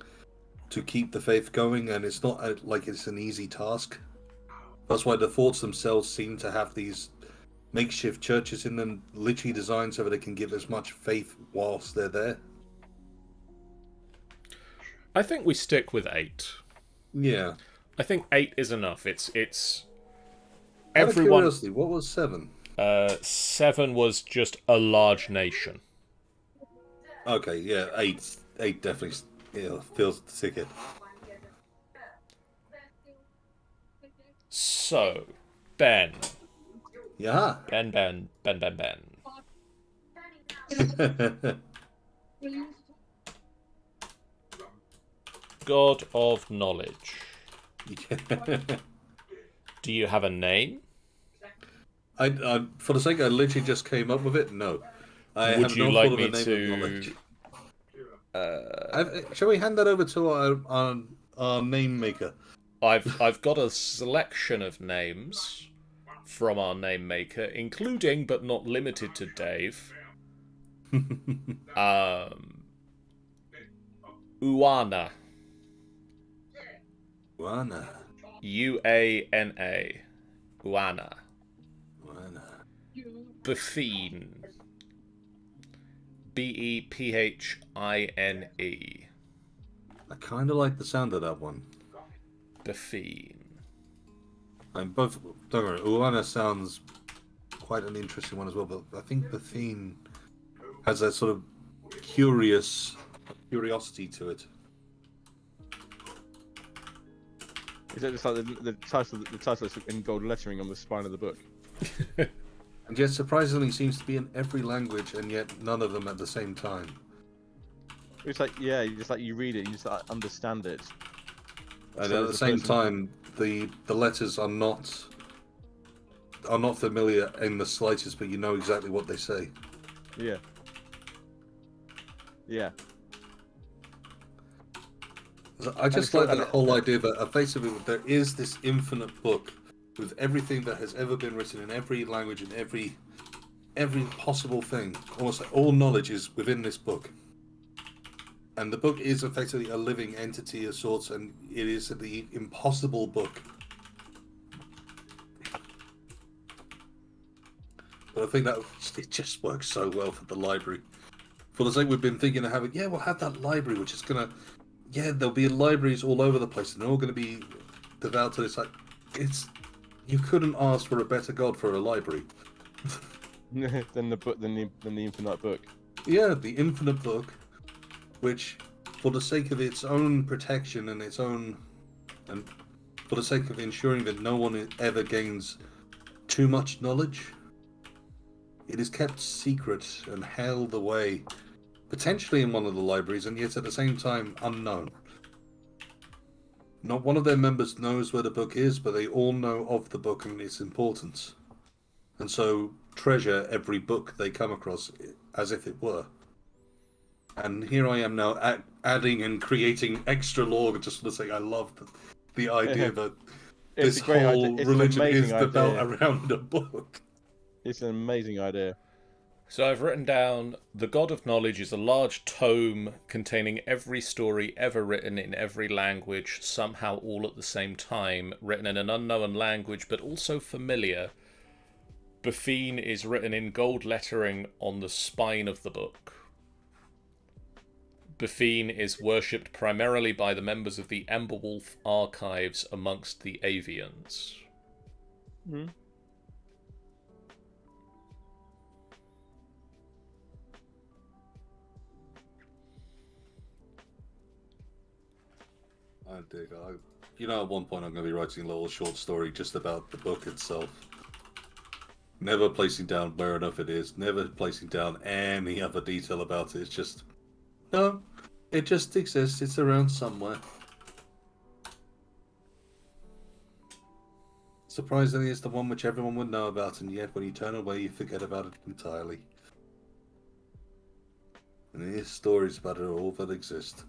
to keep the faith going, and it's not like it's an easy task. That's why the forts themselves seem to have these makeshift churches in them, literally designed so that they can give as much faith whilst they're there. I think we stick with 8. Yeah. I think 8 is enough. It's Out of everyone. curiosity, what was 7? 7 was just a large nation. Okay, yeah, 8. 8 definitely feels the ticket. So, Ben. Yeah. Ben. God of knowledge. Do you have a name? I for the sake I literally just came up with it. No, I Would have you not like thought of me a name of knowledge. to? Shall we hand that over to our name maker? I've got a selection of names from our name maker, including but not limited to Dave. Uana. Uana. Uana. Uana. Uana. Bethine. Bephine. I kind of like the sound of that one. Bethine. I'm both. Don't worry, Uana sounds quite an interesting one as well, but I think Bethine has that sort of curiosity to it. Is that just like the title? The title is in gold lettering on the spine of the book. And yet, surprisingly, seems to be in every language, and yet none of them at the same time. It's like you read it, you just understand it. And So at the same time, the letters are not familiar in the slightest, but you know exactly what they say. Yeah. Yeah. I just like that whole idea that effectively there is this infinite book with everything that has ever been written in every language and every possible thing. Almost like all knowledge is within this book. And the book is effectively a living entity of sorts, and it is the impossible book. But I think that it just works so well for the library. For the sake we've been thinking of having, we'll have that library, which is gonna, there'll be libraries all over the place, and they're all gonna be devout to this. Like, you couldn't ask for a better god for a library. than the infinite book. Yeah, the infinite book, which, for the sake of its own protection and for the sake of ensuring that no one ever gains too much knowledge, it is kept secret and held away, potentially in one of the libraries, and yet at the same time unknown. Not one of their members knows where the book is, but they all know of the book and its importance, and so treasure every book they come across as if it were. And here I am now adding and creating extra lore just for the sake. I love the idea that this whole religion is developed around a book. It's an amazing idea. So I've written down, the God of Knowledge is a large tome containing every story ever written in every language, somehow all at the same time, written in an unknown language but also familiar. Bethine is written in gold lettering on the spine of the book. Bethine is worshipped primarily by the members of the Emberwolf archives amongst the Avians. Mm-hmm. I dig. At one point I'm going to be writing a little short story just about the book itself. Never placing down where enough it is. Never placing down any other detail about it. It's just... No, it just exists. It's around somewhere. Surprisingly, it's the one which everyone would know about, and yet when you turn away, you forget about it entirely. And these stories about it are all that exist.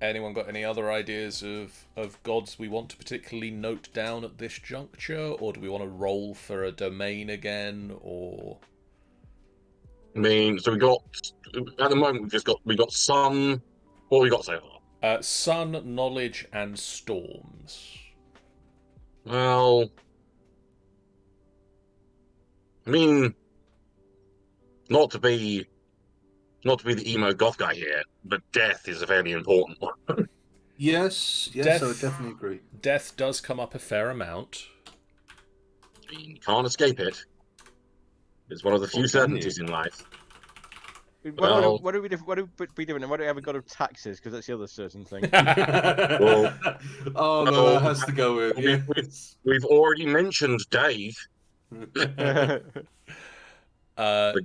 Anyone got any other ideas of gods we want to particularly note down at this juncture, or do we want to roll for a domain again, or? I mean, so at the moment we got sun. What have we got so far? Sun, knowledge, and storms. Well, I mean, not to be the emo goth guy here, but death is a fairly important one. Yes, Death- I would definitely agree. Death does come up a fair amount. You can't escape it. It's one of the few Or can you? certainties in life. What do we do? What do we do? Why do we have a god of taxes? Because that's the other certain thing. Oh no, that has to go with yes. We've already mentioned Dave, the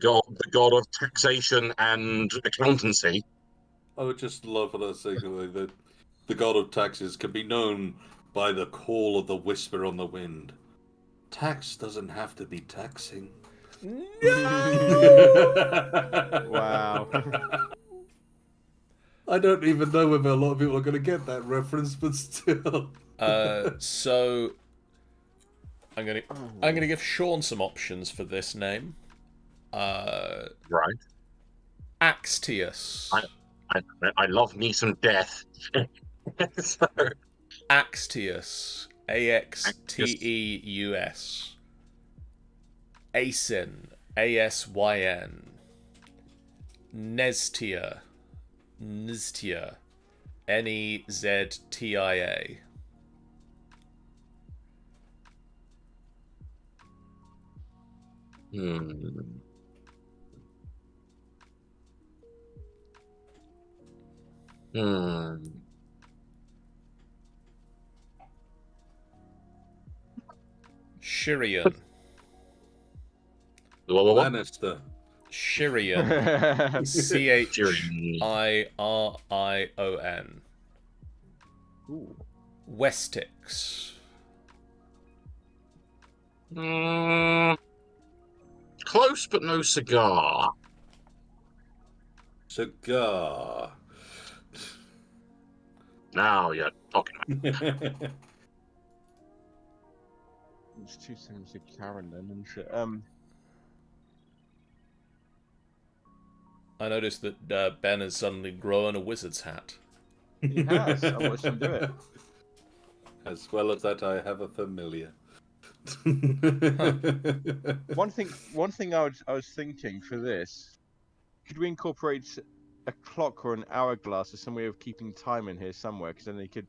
god of taxation and accountancy. I would just love for that sake that the god of taxes can be known by the call of the whisper on the wind. Tax doesn't have to be taxing. Wow. I don't even know whether a lot of people are going to get that reference, but still. So I'm gonna give Sean some options for this name. Right. Axtius. I love me some death. So, Axtius. Axteus. Asyn. Asyn. Nestia. Nestia. Neztia. Shirian. What? Lannister. Shirian. Chirion. Westix. Close, but no cigar. Cigar. Now you're talking. It's two names of Karen then, isn't it? I noticed that Ben has suddenly grown a wizard's hat. He has. I watched him do it. As well as that, I have a familiar. One thing I was thinking for this, could we incorporate a clock or an hourglass or some way of keeping time in here somewhere? Because then they could,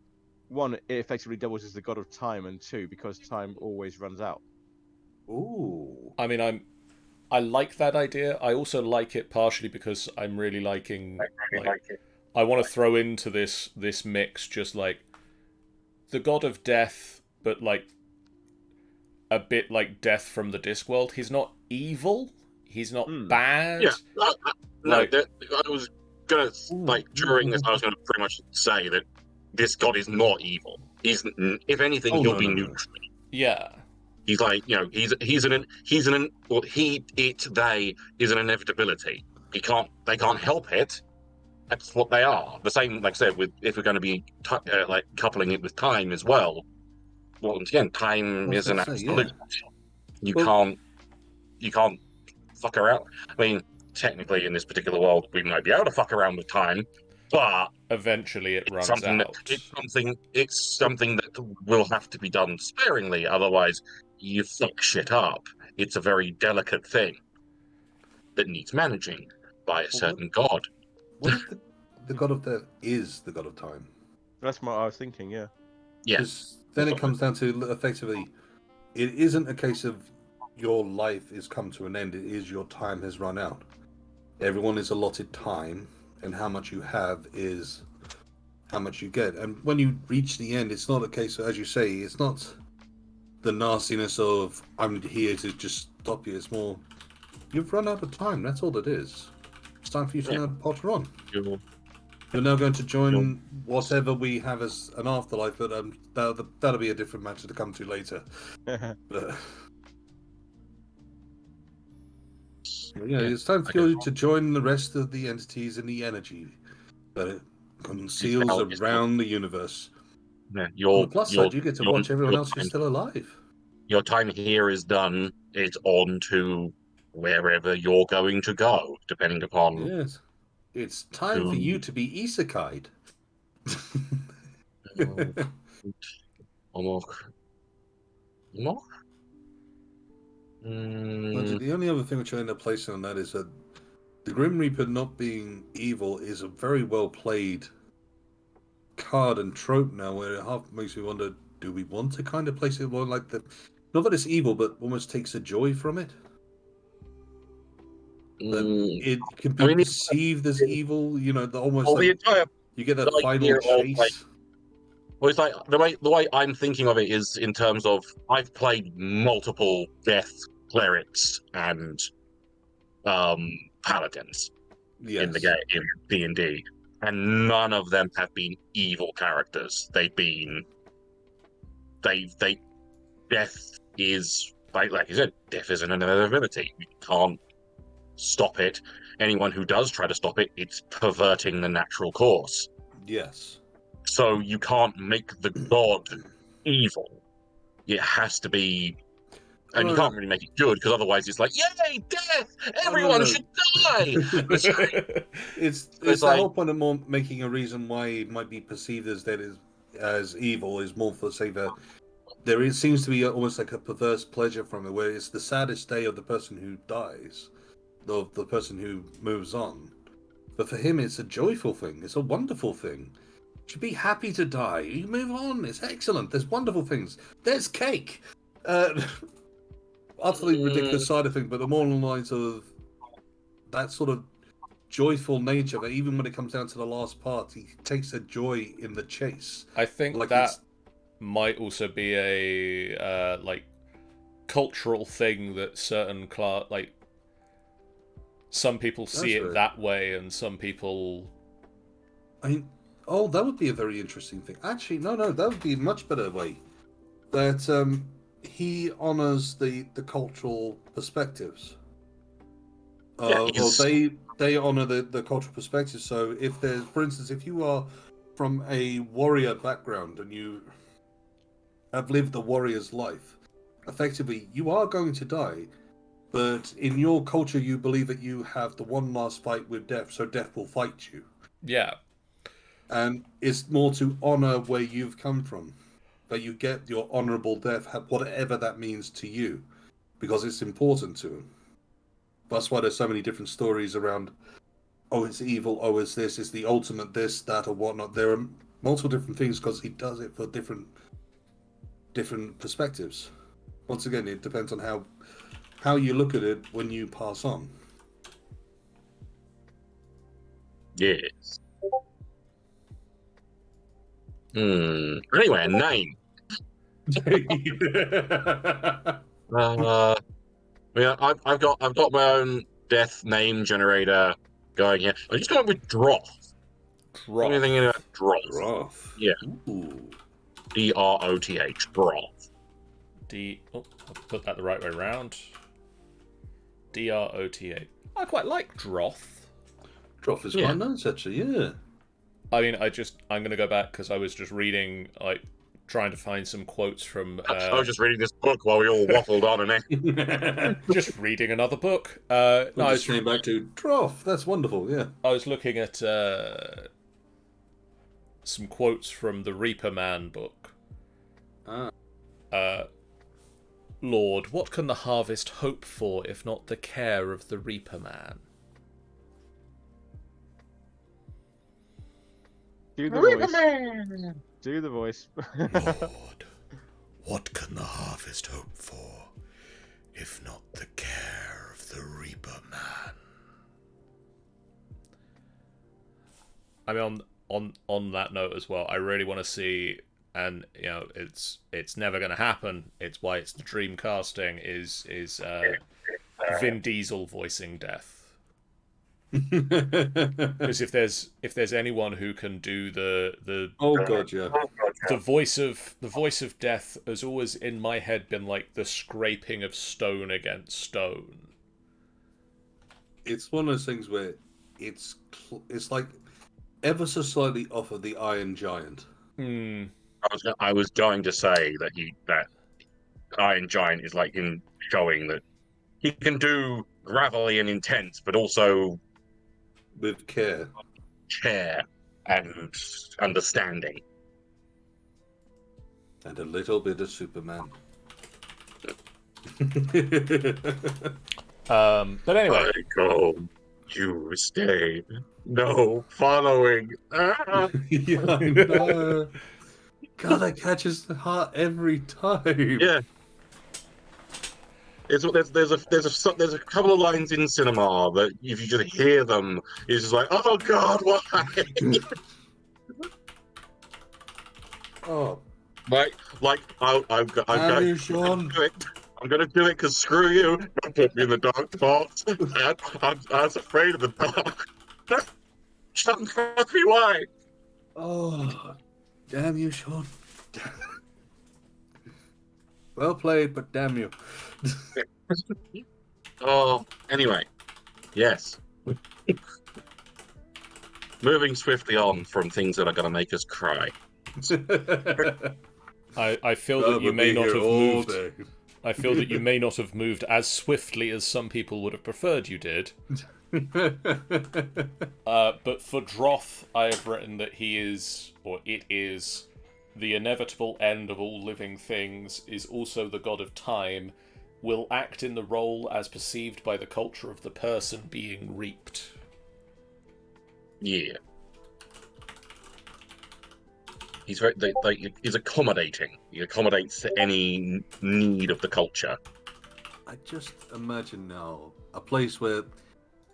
one, it effectively doubles as the god of time, and two, because time always runs out. Ooh. I mean, I like that idea. I also like it partially because I'm really liking. I want to throw into this mix just like the god of death, but like a bit like Death from the Discworld. He's not evil. He's not bad. Yeah, I was gonna during this. I was gonna pretty much say that this god is not evil. He's, if anything, he'll be neutral. Yeah. He's like, you know, he is an inevitability. They can't help it. That's what they are. The same, like I said, with if we're going to be like coupling it with time as well. Well, once again, time is an absolute. You can't fuck around. I mean, technically, in this particular world, we might be able to fuck around with time, but eventually it runs out. It's something that will have to be done sparingly. Otherwise, you fuck shit up. It's a very delicate thing that needs managing by a certain god. What if the god of death is the god of time? That's what I was thinking. Yeah. Yes. Then it comes down to effectively, it isn't a case of your life is come to an end. It is your time has run out. Everyone is allotted time, and how much you have is how much you get. And when you reach the end, it's not a case of, as you say, it's not the nastiness of I'm here to just stop you. It's more you've run out of time. That's all it is. It's time for you to now potter on. You're now going to join whatever we have as an afterlife, but that'll be a different matter to come to later. But, yeah, it's time for you to join the rest of the entities in the energy that it conceals around the universe. Yeah, on the plus side, you get to watch everyone else who's still alive. Your time here is done. It's on to wherever you're going to go, depending upon. Yes. It's time for you to be isekai'd. The only other thing which I end up placing on that is that the Grim Reaper not being evil is a very well played card and trope now, where it half makes me wonder: do we want to kind of place it more like the, not that it's evil, but almost takes the joy from it? That it can be perceived as evil. You know, almost like the entire you get that final idea of, chase. like, well, it's like the way I'm thinking of it is in terms of I've played multiple death clerics and paladins in the game in D&D, and none of them have been evil characters. They've been death is like you said, death is an inevitability. You can't stop it. Anyone who does try to stop it, it's perverting the natural course. Yes. So you can't make the god evil. It has to be, and you can't really make it good, because otherwise it's like, yay, death! Everyone should die! It's it's the like, whole point of more making a reason why it might be perceived as as evil is more for, say, seems to be almost like a perverse pleasure from it, where it's the saddest day of the person who dies, of the person who moves on. But for him, it's a joyful thing. It's a wonderful thing. You should be happy to die. You move on. It's excellent. There's wonderful things. There's cake. Utterly ridiculous side of things, but the more along the lines of that sort of joyful nature that even when it comes down to the last part, he takes a joy in the chase. I think like that might also be a like cultural thing that certain like some people see it that way, and some people. That would be a very interesting thing. Actually, no, that would be a much better way. That he honors the cultural perspectives. They honor the cultural perspectives. So if there's, for instance, if you are from a warrior background and you have lived the warrior's life, effectively you are going to die. But in your culture, you believe that you have the one last fight with death, so death will fight you. Yeah. And it's more to honor where you've come from. That you get your honorable death, whatever that means to you, because it's important to him. That's why there's so many different stories around, oh, it's evil, oh, it's this, it's the ultimate this, that, or whatnot. There are multiple different things because he does it for different perspectives. Once again, it depends on how you look at it when you pass on. Yes. Anyway, name. Yeah, I've got my own death name generator going here. I'm just going with Droth. What are you thinking about Droth? Droth. Yeah. Ooh. Droth. Droth. I'll put that the right way around. Drota. I quite like Droth. Droth is quite nice, actually. Yeah. I mean, I'm going to go back because I was just reading, like, trying to find some quotes from. I was just reading this book while we all waffled on and just reading another book. I just came back to Droth. That's wonderful. Yeah. I was looking at some quotes from the Reaper Man book. Lord, what can the harvest hope for if not the care of the Reaper Man? Do the voice. Do the voice. Lord, what can the harvest hope for if not the care of the Reaper Man? I mean, on that note as well, I really want to see, and you know, it's never going to happen. It's why it's the dream casting is Vin Diesel voicing death. Because if there's anyone who can do the voice of death has always in my head been like the scraping of stone against stone. It's one of those things where it's like ever so slightly off of the Iron Giant. I was going to say that Iron Giant is like in showing that he can do gravelly and intense, but also with care and understanding, and a little bit of Superman. But anyway, You stayed. No following. Ah! Yeah, I know. God, that catches the heart every time. Yeah. There's a couple of lines in cinema that if you just hear them, it's just like, oh God, why? Oh, I'm damn going you, to Sean. do it. I'm going to do it because screw you. Don't put me in the dark spots. I was afraid of the dark. Don't ask me why. Oh, damn you, Sean. Well played, but damn you. Oh, anyway, yes. Moving swiftly on from things that are going to make us cry. I feel that you Rather may be not here have all moved. day. I feel that you may not have moved as swiftly as some people would have preferred you did. But for Droth, I have written that he is, or it is, the inevitable end of all living things, is also the god of time, will act in the role as perceived by the culture of the person being reaped. Yeah. He's very he's accommodating. He accommodates to any need of the culture. I just imagine now a place where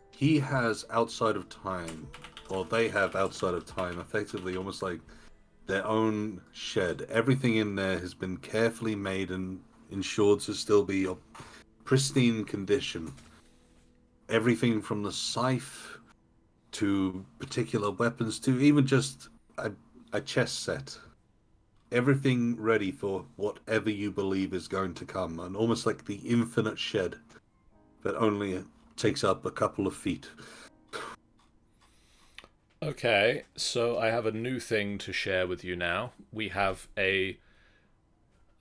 he has outside of time, or they have outside of time, effectively almost like their own shed. Everything in there has been carefully made and ensured to still be of pristine condition. Everything from the scythe to particular weapons to even just a chess set. Everything ready for whatever you believe is going to come, and almost like the infinite shed that only takes up a couple of feet. Okay, so I have a new thing to share with you now. We have a,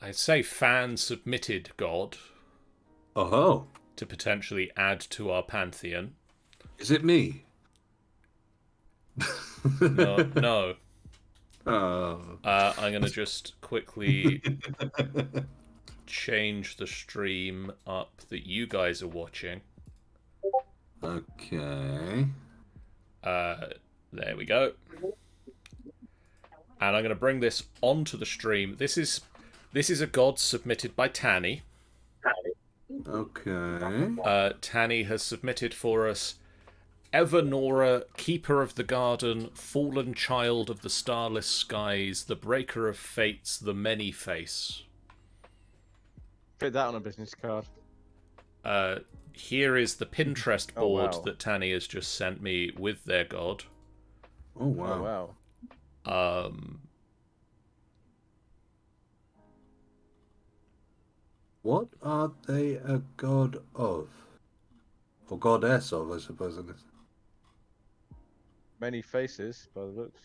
I'd say, fan-submitted god Oh, to potentially add to our pantheon. is it me? No, no. Oh. I'm going to just quickly change the stream up that you guys are watching. Okay. There we go. And I'm going to bring this onto the stream. This is a god submitted by Tanny. Okay. Tanny has submitted for us Evernora, Keeper of the Garden, Fallen Child of the Starless Skies, the Breaker of Fates, the Many-Face. Fit that on a business card. Here is the Pinterest board wow. that Tanny has just sent me with their god. Oh wow. Oh wow. What are they a god of? Or goddess of, I suppose it is. Many faces by the looks.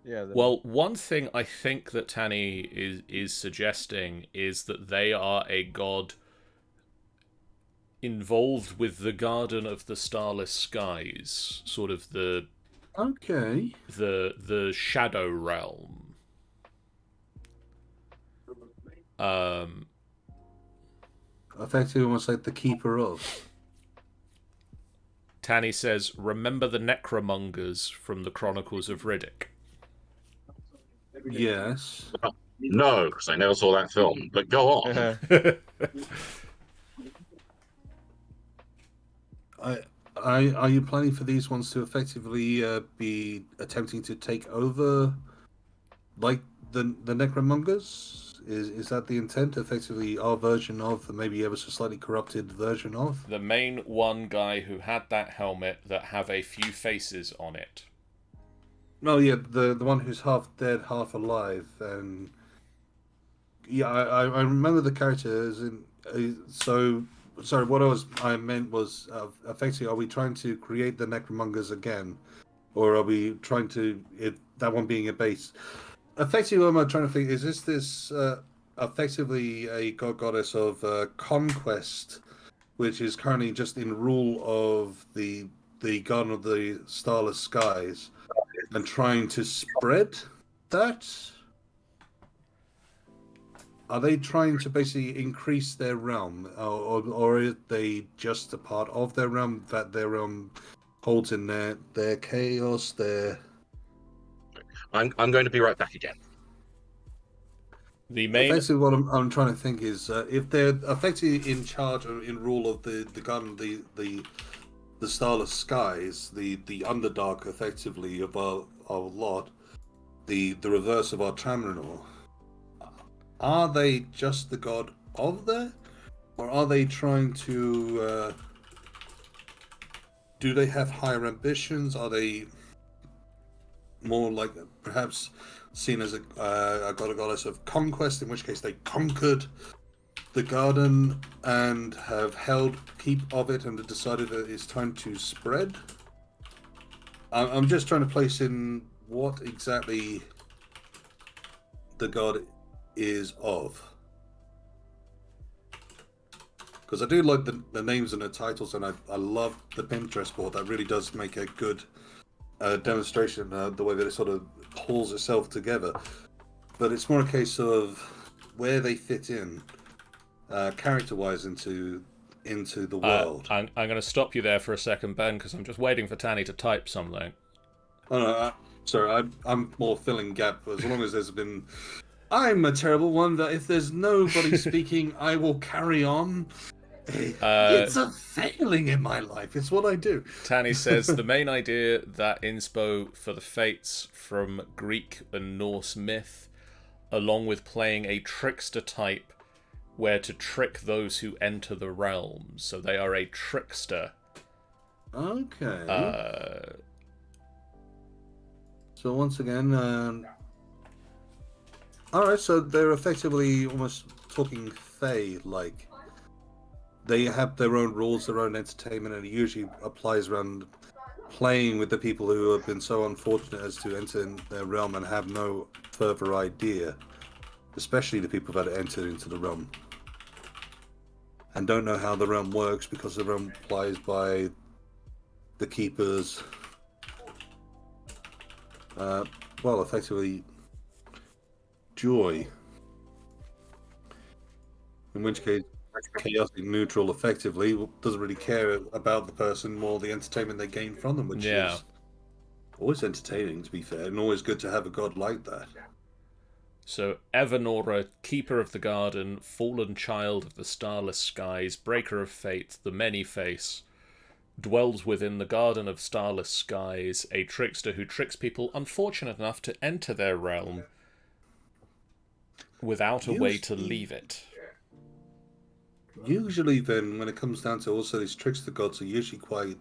Yeah. Well, one thing I think that Tanny is suggesting is that they are a god involved with the Garden of the Starless Skies, sort of the Okay. shadow realm. Effectively almost like the keeper of. Tanny says, remember the necromongers from the Chronicles of Riddick. Yes. No, because I never saw that film. But go on. Are you planning for these ones to effectively be attempting to take over, like the necromongers? Is that the intent? Effectively, our version of, maybe ever so slightly corrupted version of. The main one guy who had that helmet that have a few faces on it. Oh yeah, the one who's half dead, half alive, and yeah, I remember the characters. So sorry, what I meant was effectively, are we trying to create the necromongers again, or are we trying to that one being a base? Effectively, what I'm trying to think is this effectively a goddess of conquest, which is currently just in rule of the Garden of the Starless Skies, and trying to spread that. are they trying to basically increase their realm, or are they just a part of their realm that their realm holds in their chaos? I'm going to be right back again. The main Effectively, what I'm trying to think is if they're effectively in charge or in rule of the garden, the starless skies, the underdark, effectively of our lot, the reverse of our Tamrinor. Are they just the god of there, or are they trying to? Do they have higher ambitions? Are they more like perhaps seen as a god or goddess of conquest, in which case they conquered the garden and have held keep of it and have decided that it's time to spread? I'm just trying to place in what exactly the god is of. Because I do like the names and the titles, and I love the Pinterest board. That really does make a good demonstration, the way that it sort of pulls itself together. But it's more a case of where they fit in, character-wise, into the world. I'm going to stop you there for a second, Ben, because I'm just waiting for Tanny to type something. Oh no, sorry, I'm more filling gap. As long as there's been, I'm a terrible one. That if there's nobody speaking, I will carry on. It's a failing in my life. It's what I do. Tanny says the main idea that inspo for the fates from Greek and Norse myth, along with playing a trickster type where to trick those who enter the realm. So they are a trickster. Okay. So once again, all right. So they're effectively almost talking Fae-like. They have their own rules, their own entertainment, and it usually applies around playing with the people who have been so unfortunate as to enter in their realm and have no further idea, especially the people that enter into the realm and don't know how the realm works, because the realm applies by the keepers. Well, effectively, joy. In which case, chaotic neutral effectively doesn't really care about the person, more the entertainment they gain from them, which is always entertaining, to be fair, and always good to have a god like that. So Evanora, keeper of the garden, fallen child of the starless skies, breaker of fate, the many face, dwells within the garden of starless skies, a trickster who tricks people unfortunate enough to enter their realm without a way to leave it. Usually then, when it comes down to also these trickster gods are usually quite,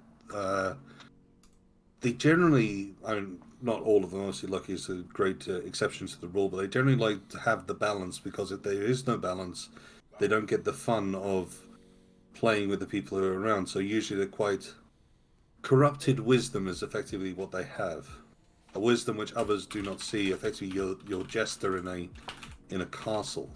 they generally, I mean, not all of them, obviously Lucky is a great exception to the rule, but they generally like to have the balance, because if there is no balance, they don't get the fun of playing with the people who are around. So usually they're quite corrupted wisdom is effectively what they have. A wisdom which others do not see, effectively your jester in a castle.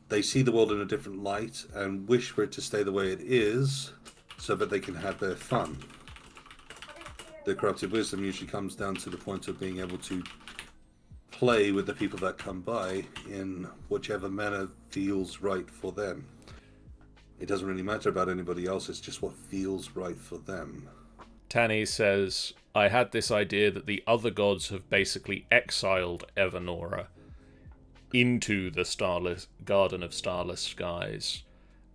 They see the world in a different light and wish for it to stay the way it is so that they can have their fun. The corrupted wisdom usually comes down to the point of being able to play with the people that come by in whichever manner feels right for them. It doesn't really matter about anybody else, it's just what feels right for them. Tanny says, I had this idea that the other gods have basically exiled Evanora into the starless garden of starless skies,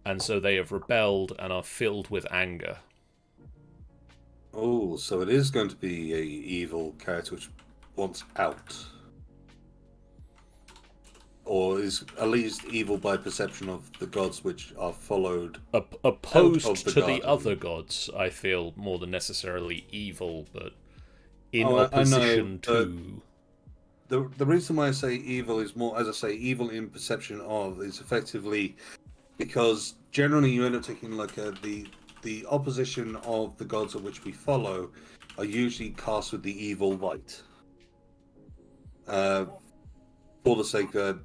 and so they have rebelled and are filled with anger. Oh, so it is going to be a evil character which wants out, or is at least evil by perception of the gods which are followed. Opposed to the other gods, I feel, more than necessarily evil, but in opposition to. The reason why I say evil is more, as I say, evil in perception of, is effectively because generally you end up taking like the opposition of the gods of which we follow are usually cast with the evil light. For the sake of,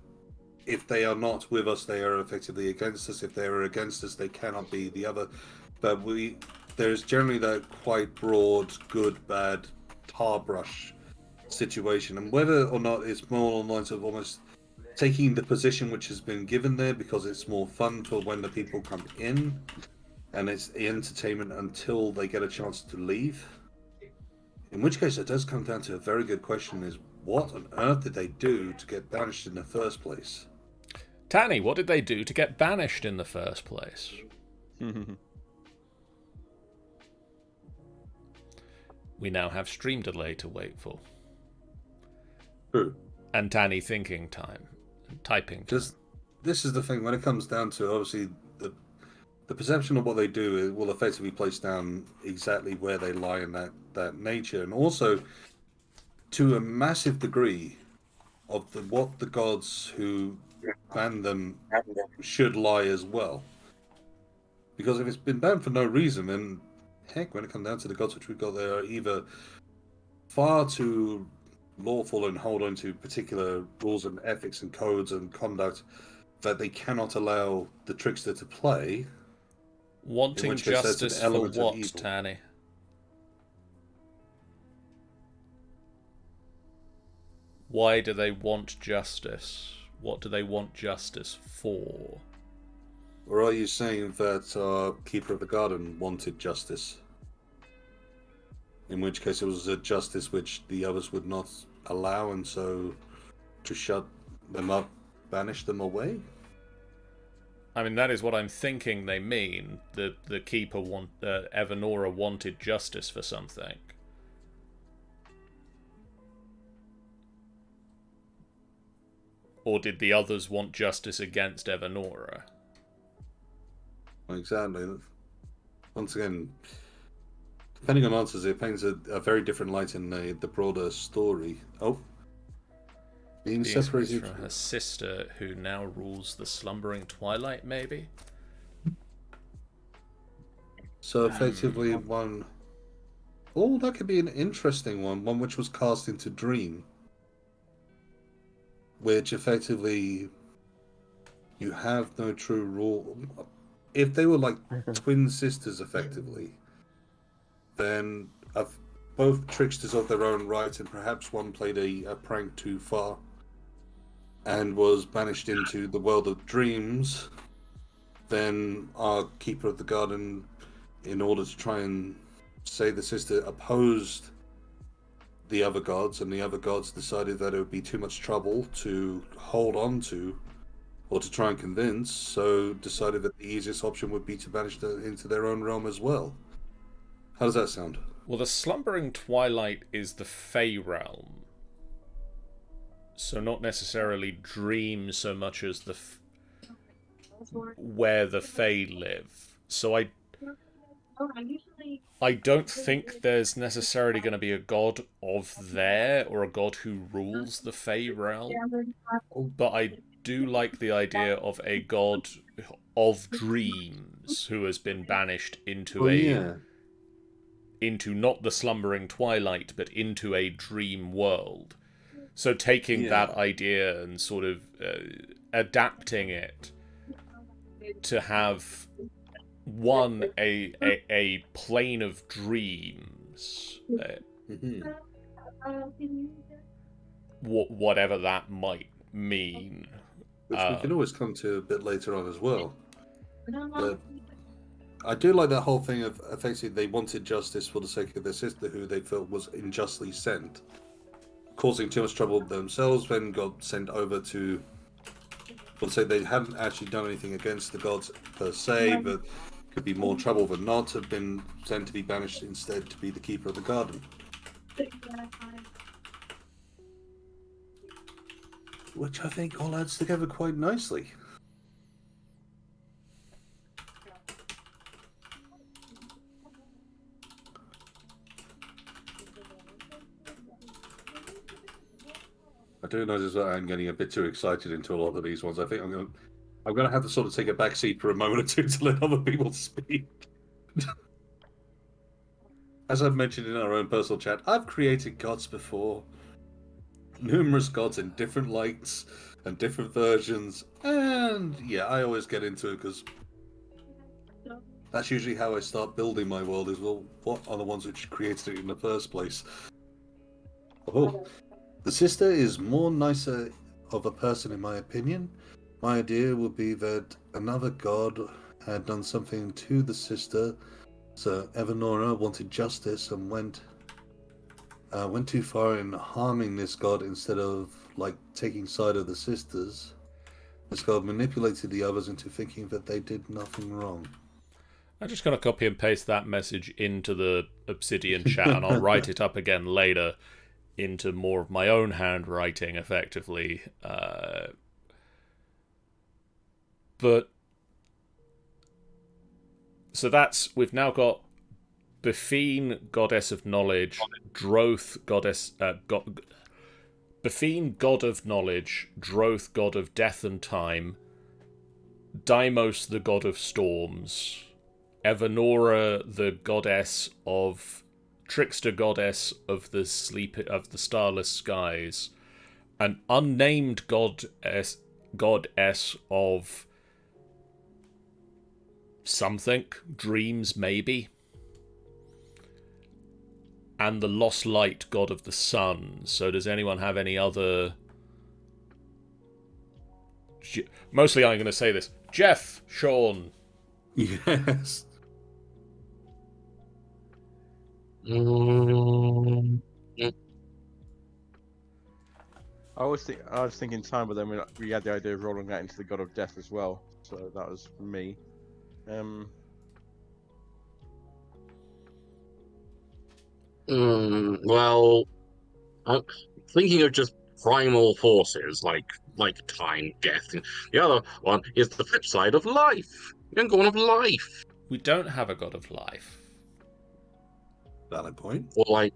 if they are not with us, they are effectively against us. If they are against us, they cannot be the other. But there's generally that quite broad, good, bad tar brush situation, and whether or not it's more on lines of almost taking the position which has been given there because it's more fun for when the people come in, and it's entertainment until they get a chance to leave. In which case, it does come down to a very good question: is what on earth did they do to get banished in the first place? Tanny, what did they do to get banished in the first place? We now have stream delay to wait for. True. And Tanny thinking time. And typing time. Just this is the thing when it comes down to obviously the perception of what they do will effectively place down exactly where they lie in that nature, and also to a massive degree of what the gods who ban them should lie as well. Because if it's been banned for no reason, then heck, when it comes down to the gods which we've got, they are either far too lawful and hold on to particular rules and ethics and codes and conduct that they cannot allow the trickster to play. Wanting justice for what, Tanny? Why do they want justice? What do they want justice for? Or are you saying that Keeper of the Garden wanted justice? In which case it was a justice which the others would not allow, and so to shut them up, banish them away? I mean, that is what I'm thinking they mean. The Keeper Evanora wanted justice for something. Or did the others want justice against Evanora? Exactly. Once again, depending on answers, it paints a very different light in the broader story. Oh. Being separated from her sister, who now rules the slumbering twilight, maybe? So effectively one... Oh, that could be an interesting one. One which was cast into Dream. Which effectively... You have no true rule. If they were like twin sisters, effectively, then both tricksters of their own right, and perhaps one played a prank too far and was banished into the world of dreams, then our Keeper of the Garden, in order to try and say the sister opposed the other gods, and the other gods decided that it would be too much trouble to hold on to, or to try and convince, so decided that the easiest option would be to banish them into their own realm as well. How does that sound? Well, the slumbering twilight is the Fey realm. So not necessarily dream so much as where the Fey live. So I don't think there's necessarily going to be a god of there, or a god who rules the Fey realm. But I do like the idea of a god of dreams who has been banished into into not the slumbering twilight, but into a dream world. So taking that idea and sort of adapting it to have a plane of dreams, whatever that might mean. Which we can always come to a bit later on as well. But I do like that whole thing of effectively they wanted justice for the sake of their sister, who they felt was unjustly sent, causing too much trouble themselves, then got sent over to... Let's say they hadn't actually done anything against the gods per se, but could be more trouble than not, have been sent to be banished instead to be the Keeper of the Garden. Which I think all adds together quite nicely. I do notice that I'm getting a bit too excited into a lot of these ones. I think I'm going to have to sort of take a back seat for a moment or two to let other people speak. As I've mentioned in our own personal chat, I've created gods before. Numerous gods in different lights and different versions. And yeah, I always get into it because that's usually how I start building my world, is, well, what are the ones which created it in the first place? Oh, the sister is more nicer of a person, in my opinion. My idea would be that another god had done something to the sister, so Evanora wanted justice and went too far in harming this god instead of taking side of the sisters. This god manipulated the others into thinking that they did nothing wrong. I'm just going to copy and paste that message into the Obsidian chat, and I'll write it up again later into more of my own handwriting, effectively. But so we've now got Befine, goddess of knowledge, Droth, Befine, god of knowledge, Droth, god of death and time, Deimos, the god of storms, Evanora, the trickster goddess of the starless skies, an unnamed goddess of something, dreams maybe, and the lost light god of the sun. So does anyone have any other... Mostly I'm going to say this. Jeff, Sean. Yes. I was thinking time, but then we had the idea of rolling that into the god of death as well. So that was me. Well, I'm thinking of just primal forces like time, death. The other one is the flip side of life. The god of life. We don't have a god of life. Valid point. Or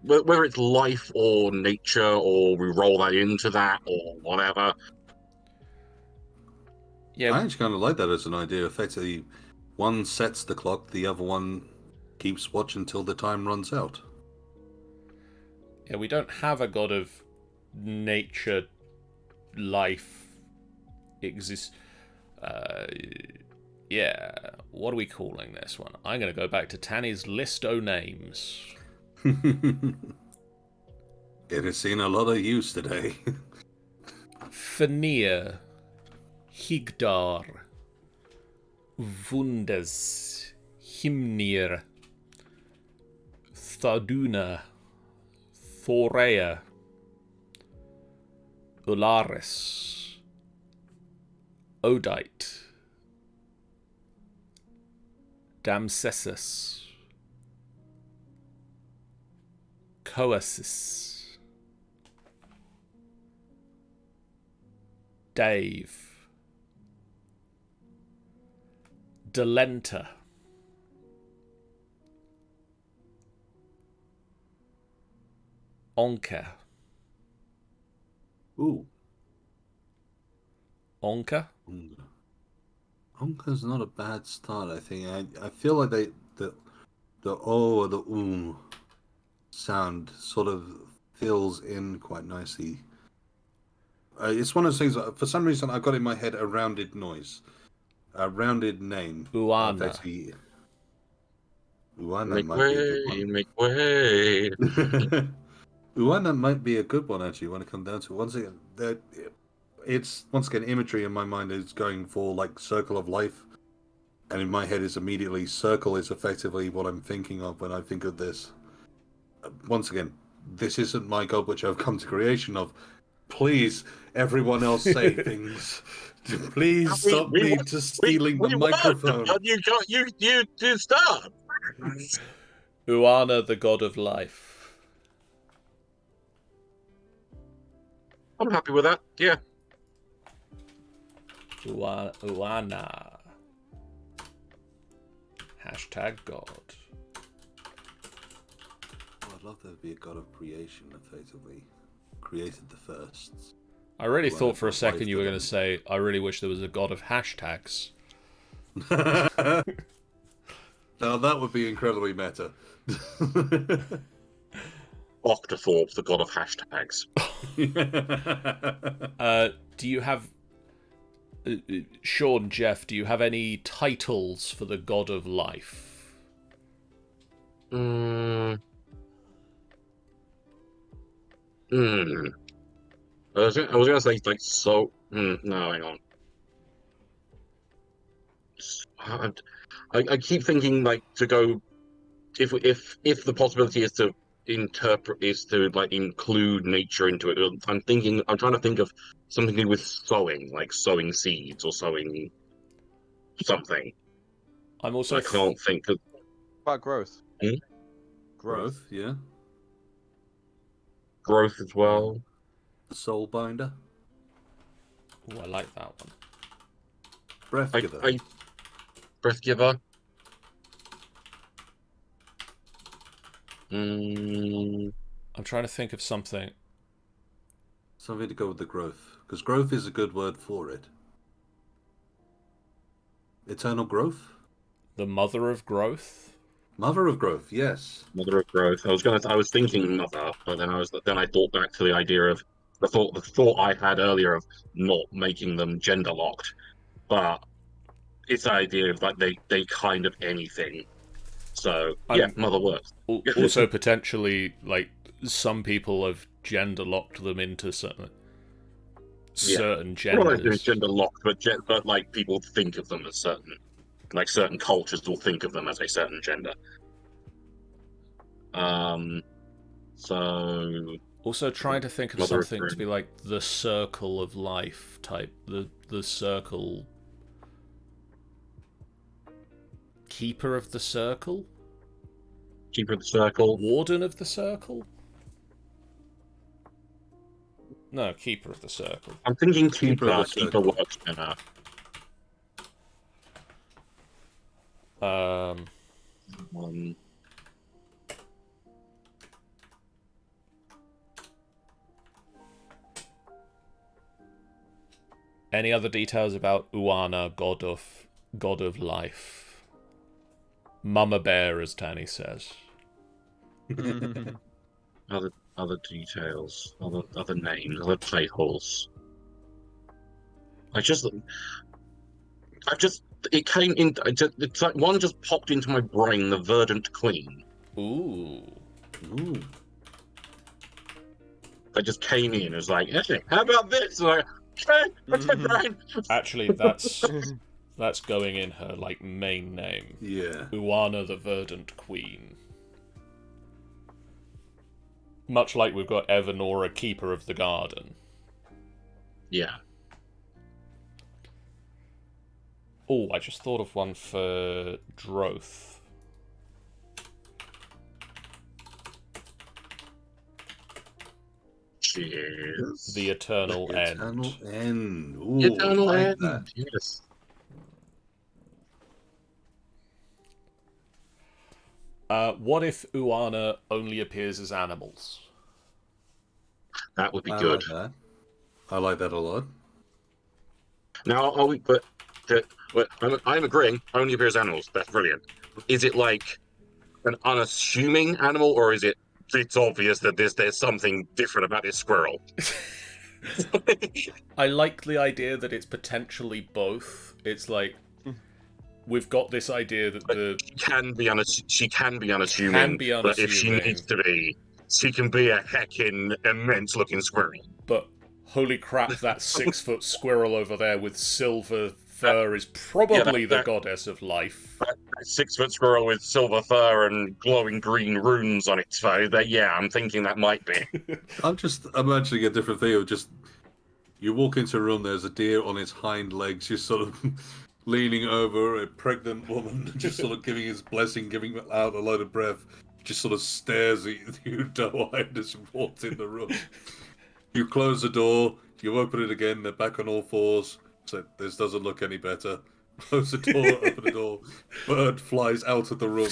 whether it's life or nature, or we roll that into that, or whatever. Yeah, I actually kind of like that as an idea. Effectively, one sets the clock, the other one keeps watch until the time runs out. Yeah, we don't have a god of nature, life, exist. Yeah, what are we calling this one? I'm going to go back to Tanny's list o' names. It has seen a lot of use today. Fenir, Higdar, Vundas, Himnir, Thaduna, Thorea, Ularis, Odite, Damsesus, Coasis, Dave, Delenta, Onka. Ooh. Onka? Onka's not a bad start, I think. I feel like the O or the sound sort of fills in quite nicely. It's one of those things, for some reason, I've got in my head a rounded noise. A rounded name. Uana. Uana Make might be a good way, one. make way. Uana might be a good one, actually, when it comes down to it. Once again, imagery in my mind is going for, circle of life. And in my head is immediately, circle is effectively what I'm thinking of when I think of this. Once again, this isn't my god which I've come to creation of. Please, everyone else say things. Please stop me to stealing the microphone. You stop. Uana, the god of life. I'm happy with that. Yeah. Uana. Hashtag God. I'd love there to be a god of creation, effectively. Created the firsts. I really thought for a second you were going to say, I really wish there was a god of hashtags. Now that would be incredibly meta. Octothorpe, the god of hashtags. Do you have... Sean, Jeff, do you have any titles for the god of life? I was gonna say like so. No, hang on. I, I keep thinking like to go if the possibility is to like include nature into it. I'm trying to think of something to do with sowing, like sowing seeds or sowing something. I'm also I can't think of About growth. Hmm? Growth. Yeah. growth as well. The Soul Binder. Ooh, I like that one. Breath I, Giver. I breath giver. Mm, I'm trying to think of something. Something to go with the growth. Because growth is a good word for it. Eternal growth? The Mother of Growth. Mother of growth, yes. mother of growth. I was thinking mother, but then I thought back to the idea of the thought I had earlier of not making them gender locked, but it's the idea of like they kind of anything. So yeah, I'm mother works. also potentially like some people have gender locked them into certain Yeah. certain Well, I do genders. gender locked, but like people think of them as certain cultures will think of them as a certain gender. Um, so Also trying to think of mother of something to growth. be like the circle of life type. The circle. Keeper of the Circle? Keeper of the circle. Warden of the Circle? No, Keeper of the Circle. I'm thinking Keeper of keeper. the Keeper circle. works better. Um, Um, any other details about Uana, god of life? Mama Bear, as Tanny says. other details, other names, other titles. I just it came in. It's like one just popped into my brain. The Verdant Queen. Ooh. Ooh. That just came in. It was like, hey, how about this? Like, okay, that's my brain. Actually, that's going in her like main name. Yeah. Uana the Verdant Queen. Much like we've got Evanora, Keeper of the Garden. Yeah. Oh, I just thought of one for Droth. Cheers. The Eternal The End. Eternal End. Ooh, Eternal I like End. that. Yes. What if Uana only appears as animals? That would be I good. like that. I like that a lot. Now, are we? But I'm agreeing. Only appears animals. That's brilliant. Is it like an unassuming animal, or is it? It's obvious that there's something different about this squirrel. I like the idea that it's potentially both. It's like we've got this idea that the She can be can unassuming, be but if she unassuming, needs to be, she can be a heckin' immense looking squirrel. but holy crap, that 6-foot squirrel over there with silver fur is probably the goddess of life. That 6-foot squirrel with silver fur and glowing green runes on its face. I'm thinking that might be. I'm just imagining a different thing of just you walk into a room, there's a deer on its hind legs, just sort of leaning over a pregnant woman, just sort of giving his blessing, giving out a load of breath, just sort of stares at you doe-eyed as you walked in the room. You close the door, you open it again, they're back on all fours. So this doesn't look any better. Close the door, open the door. Bird flies out of the room.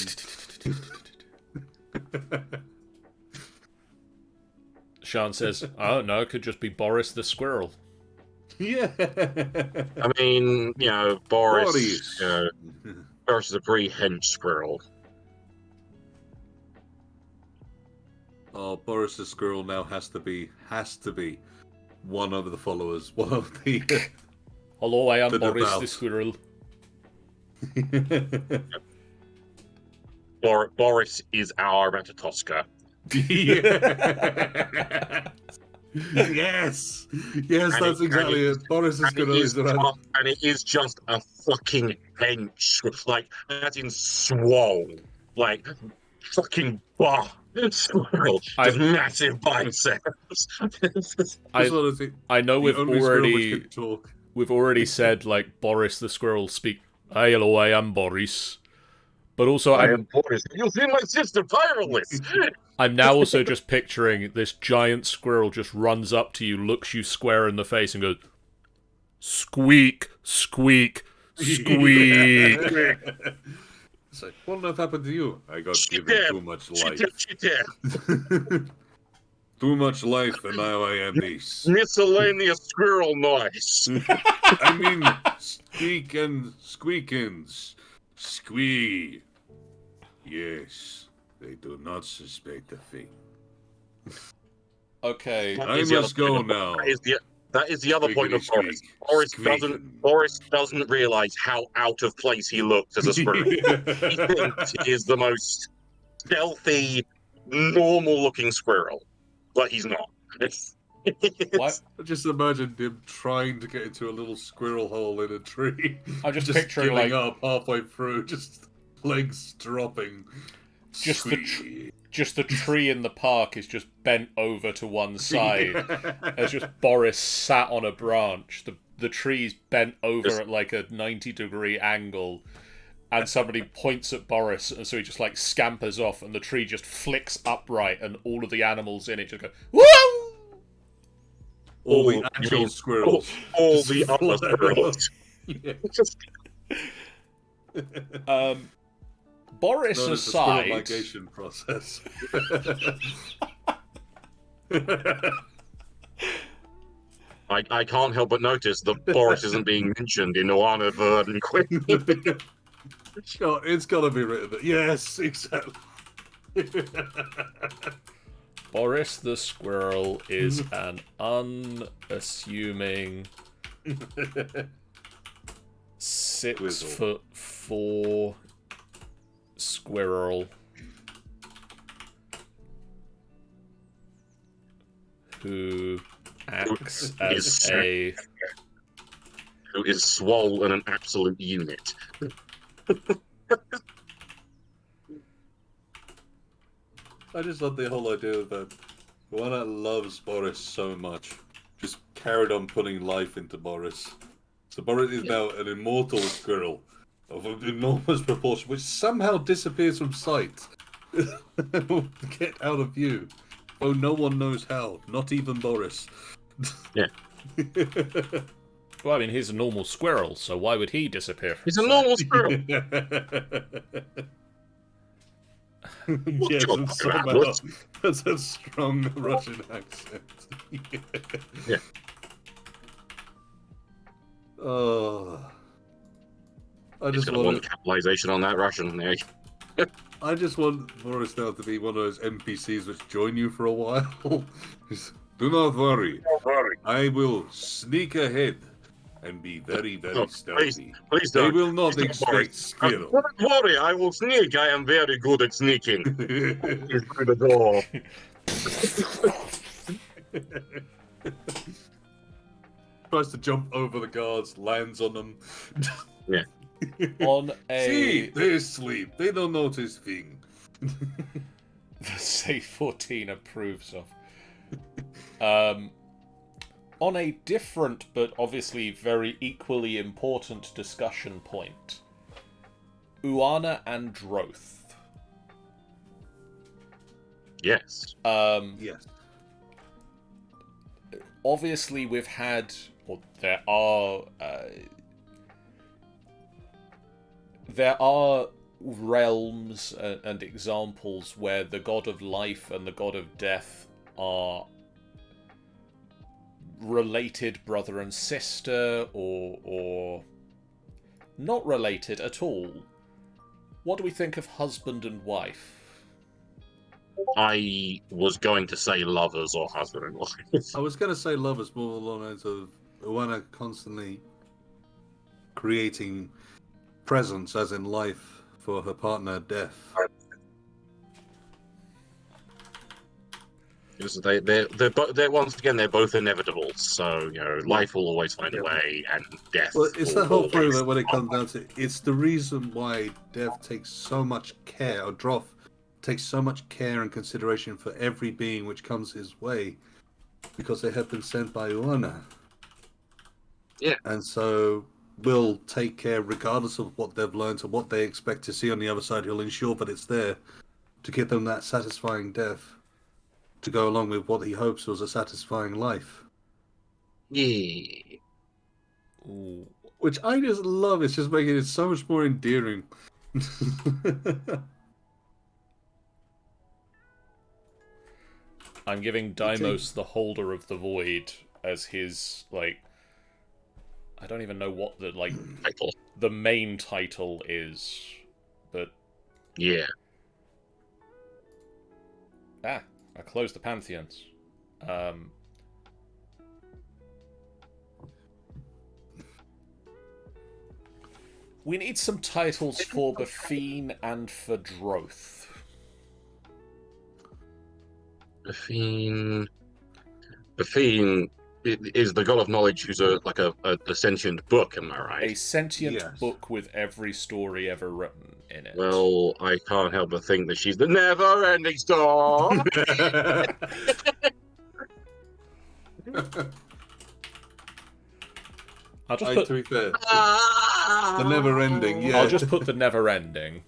Sean says, oh no, it could just be Boris the squirrel. Yeah. I mean, Boris. Boris. Boris is a very hench squirrel. Oh, Boris the squirrel now has to be one of the followers, one of the. Hello, I am the Boris devout. the squirrel. Boris is our Ratatoska. Yeah. Yes, that's exactly it. Boris is going to is around. And it is just a fucking hench, like as in swole, like fucking squirrel, just massive biceps. I know the only squirrel which can talk. We've already said like Boris the squirrel speak. Hi, hello, I am Boris. But also, I am Boris. You see my sister tireless. I'm now also just picturing this giant squirrel just runs up to you, looks you square in the face, and goes, "Squeak, squeak, squeak." It's like, what on earth happened to you? I got given too much life. Too much life, and now I am this. Miscellaneous squirrel noise. I mean, squeak and squeakins. Squee. Yes, they do not suspect a thing. Okay. I must go now. That is the other point of Boris. Boris doesn't realize how out of place he looks as a squirrel. He thinks he is the most stealthy, normal-looking squirrel, but he's not. What? Just imagine him trying to get into a little squirrel hole in a tree. I'm just picturing giving like up halfway through, just legs dropping. Just the tree in the park is just bent over to one side. There's just Boris sat on a branch. The tree's bent over at like a 90-degree angle, and somebody points at Boris, and so he just like scampers off, and the tree just flicks upright, and all of the animals in it just go woo! All the actual squirrels. All the other squirrels. Boris no, aside, the migration process. I can't help but notice that Boris isn't being mentioned in Oana, Verd, and Quinn. Sure, it's got to be written. Yes, exactly. Boris the squirrel is an unassuming 6'4" squirrel who acts as who is swole and an absolute unit. I just love the whole idea that Juana loves Boris so much. Just carried on putting life into Boris. So Boris is now an immortal squirrel of an enormous proportion, which somehow disappears from sight. Get out of view. Oh, no one knows how. Not even Boris. Yeah. Well, I mean, he's a normal squirrel, so why would he disappear? He's a normal squirrel. Yes, and somehow that's a strong Russian accent. Yeah. Oh, I Just just want capitalization on that Russian. Yeah. I just want Boris now to be one of those NPCs which join you for a while. Do not worry. I will sneak ahead and be very, very stealthy. Please They don't. will not expect skill. Don't worry, I will sneak. I am very good at sneaking. Through the door. Tries to jump over the guards, lands on them. Yeah. On a See, they sleep. They don't notice thing. the Safe 14 approves of. On a different but obviously very equally important discussion point, Uana and Droth. Yes. Yes. Obviously, we've had, or there are realms and examples where the god of life and the god of death are related brother and sister, or not related at all. What do we think of husband and wife? I was going to say lovers or husband and wife. I was going to say lovers more along the lines of Uana constantly creating presence, as in life, for her partner, death. Because they're once again they're both inevitable. So life will always find a way, and death Well, it's will that whole point always. that when it comes down to it, it's the reason why Dev takes so much care, or Droth takes so much care and consideration for every being which comes his way, because they have been sent by Uona. Yeah. And so will take care, regardless of what they've learned or what they expect to see on the other side. He'll ensure that it's there to give them that satisfying death to go along with what he hopes was a satisfying life. Yeah. Ooh. Which I just love. It's just making it so much more endearing. I'm giving Deimos the Holder of the Void as his, like... I don't even know what the, like... Title. The main title is, but... Yeah. I closed the Pantheons. We need some titles for Bafine and for Droth. Bafine is the god of knowledge who's a sentient book, am I right? A sentient Yes. book with every story ever written in it. Well, I can't help but think that she's the never-ending story. I'll just put... To be fair, the never ending, yeah. I'll just put the never ending.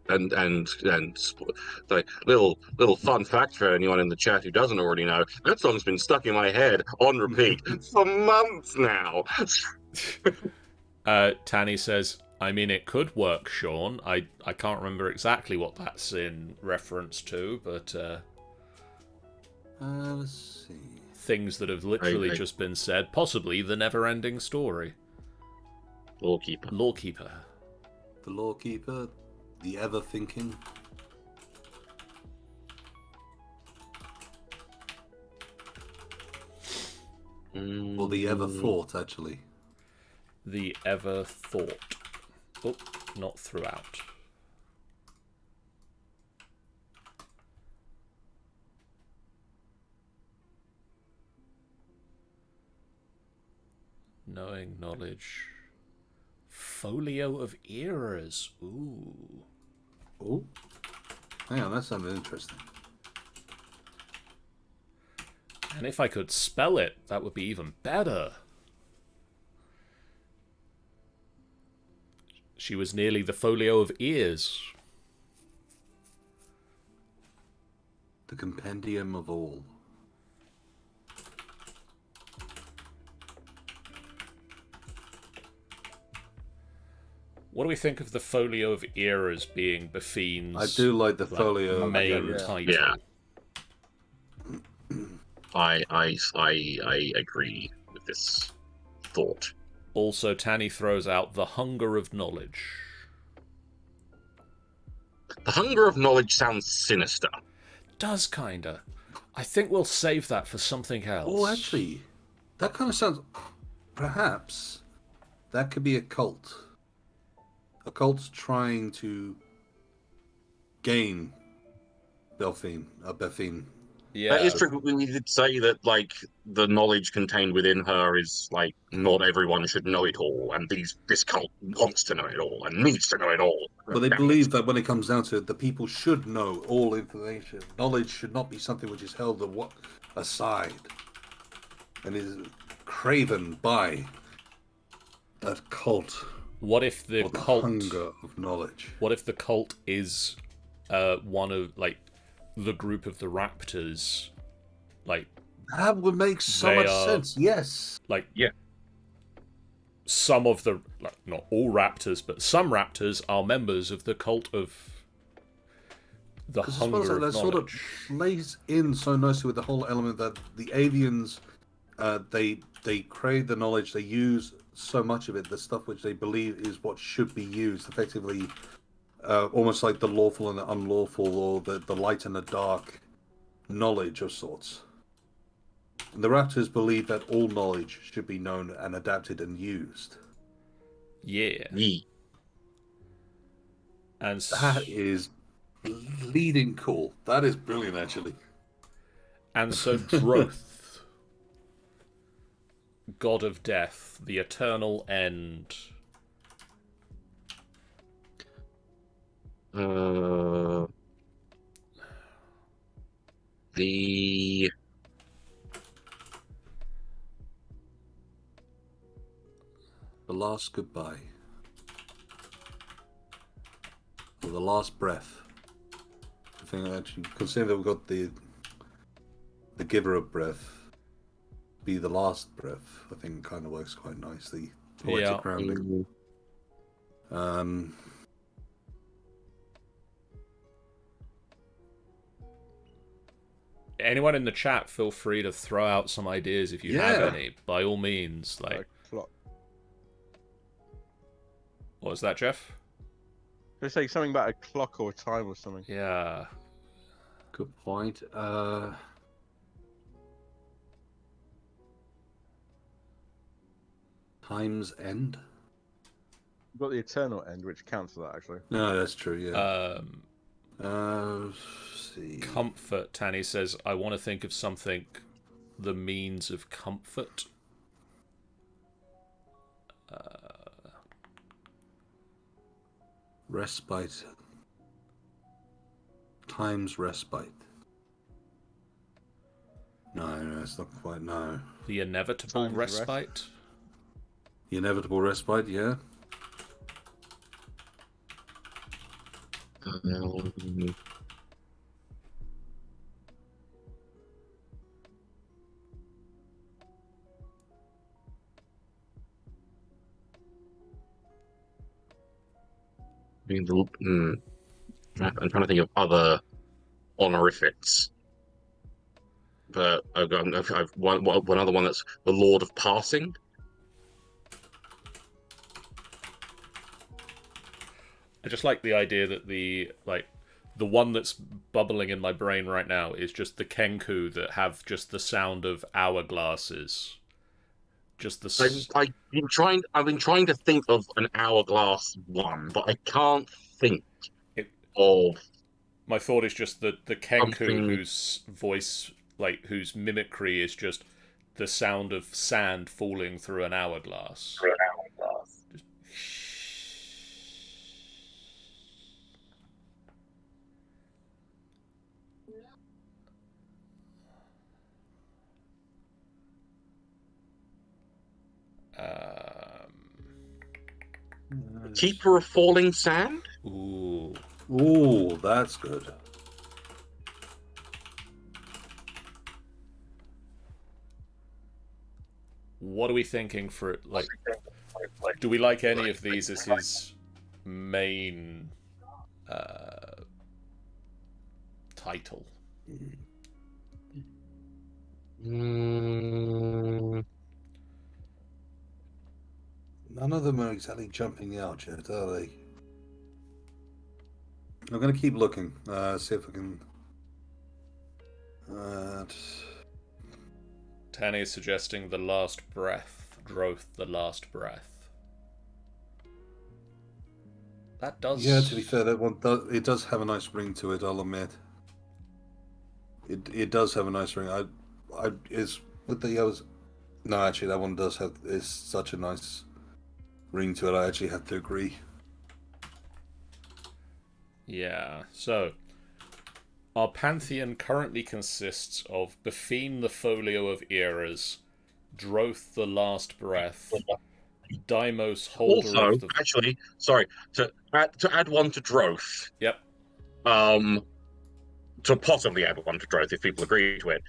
And like little fun fact for anyone in the chat who doesn't already know, that song's been stuck in my head on repeat for months now. Tanny says, I mean, it could work, Sean. I can't remember exactly what that's in reference to, but let's see. things that have literally just been said. Possibly the never-ending story. Lawkeeper. The Lawkeeper, the ever-thinking. Or the ever-thought, actually. The ever-thought. Oh, not throughout. Knowing knowledge. Folio of eras. Ooh. Oh. Hang on, that sounded interesting. And if I could spell it, that would be even better. She was nearly the folio of ears. The compendium of all. What do we think of the folio of eras being Bafine's? I do like the folio main of title. Yeah. I agree with this thought. Also, Tanny throws out the hunger of knowledge. The hunger of knowledge sounds sinister. Does kinda. I think we'll save that for something else. Oh, actually, that kind of sounds... Perhaps that could be a cult. A cult's trying to gain Bafine. Yeah. That is true, but we did say that, like, the knowledge contained within her is, like, not everyone should know it all, and this cult wants to know it all, and needs to know it all. But they believe that when it comes down to it, the people should know all information. Knowledge should not be something which is held aside and is craven by that cult. What if the or the cult... hunger of knowledge. What if the cult is one of, like, the group of the raptors? Like... That would make so much sense, yes. Like, yeah. Some of the... Like, not all raptors, but some raptors are members of the cult of the hunger of knowledge. That sort of plays in so nicely with the whole element that the avians, they crave the knowledge, they use so much of it, the stuff which they believe is what should be used, effectively, almost like the lawful and the unlawful, or the light and the dark knowledge of sorts. And the raptors believe that all knowledge should be known and adapted and used. Yeah. And That is bleeding cool. That is brilliant, actually. and so Droth, god of death, the eternal end. The last goodbye. Or the last breath. I think actually, considering that we've got the giver of breath, be the last breath, I think kind of works quite nicely. Poetic Yeah. grounding. Anyone in the chat, feel free to throw out some ideas if you have any. By all means, like. Clock. What was that, Jeff? Just say something about a clock or a time or something. Yeah. Good point. Time's end. You've got the eternal end, which counts for that, actually. No, that's true. Yeah. Um, See. Comfort. Tanny says, I want to think of something. The means of comfort. Respite. Time's respite. No, it's not quite. No. The inevitable Time's respite. The inevitable respite. Yeah. I'm trying to think of other honorifics, but I've one other one that's the Lord of Passing. I just like the idea that the one that's bubbling in my brain right now is just the Kenku that have just the sound of hourglasses. Just the. I've been trying to think of an hourglass one, but I can't think of. My thought is just the Kenku Something... whose voice, whose mimicry is just the sound of sand falling through an hourglass. Just... Keeper of Falling Sand? Ooh. Ooh, that's good. What are we thinking for it? Do we like any of these as his main title? None of them are exactly jumping out yet, are they? I'm going to keep looking. See if I can. Tanny is suggesting the last breath. Droth, the last breath. That does. Yeah, to be fair, that one it does have a nice ring to it. I'll admit. It does have a nice ring. I is with the others. No, actually, that one does have is such a nice ring to it. I actually have to agree. Yeah. So, our Pantheon currently consists of Befine the Folio of Eras, Droth the Last Breath, Deimos Holder Also, of the... actually, sorry, to add one to Droth. Yep. To possibly add one to Droth if people agree to it.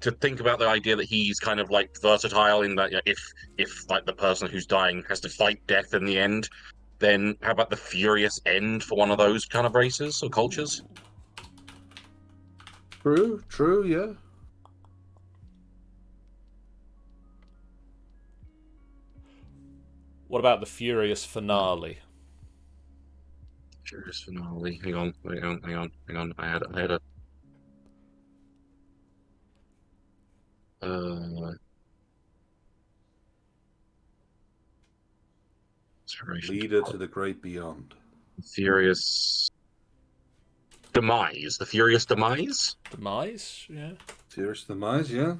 To think about the idea that he's kind of like versatile in that if like the person who's dying has to fight death in the end, then how about the Furious End for one of those kind of races or cultures? True, yeah. What about the Furious Finale? Furious Finale. Hang on. I had a. Leader to the great beyond. Furious Demise. The Furious Demise? Demise, yeah. Furious Demise, yeah.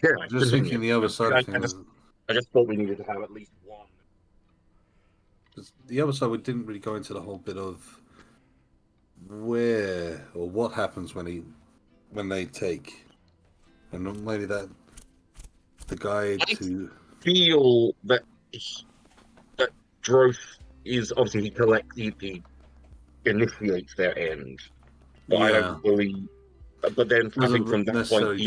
Yeah, Just thinking the other side of things. I just thought we needed to have at least one. The other side, we didn't really go into the whole bit of where or what happens when they take, and maybe that the guide to Feel that Droth is obviously he initiates their end, but I don't believe. But then I think from that point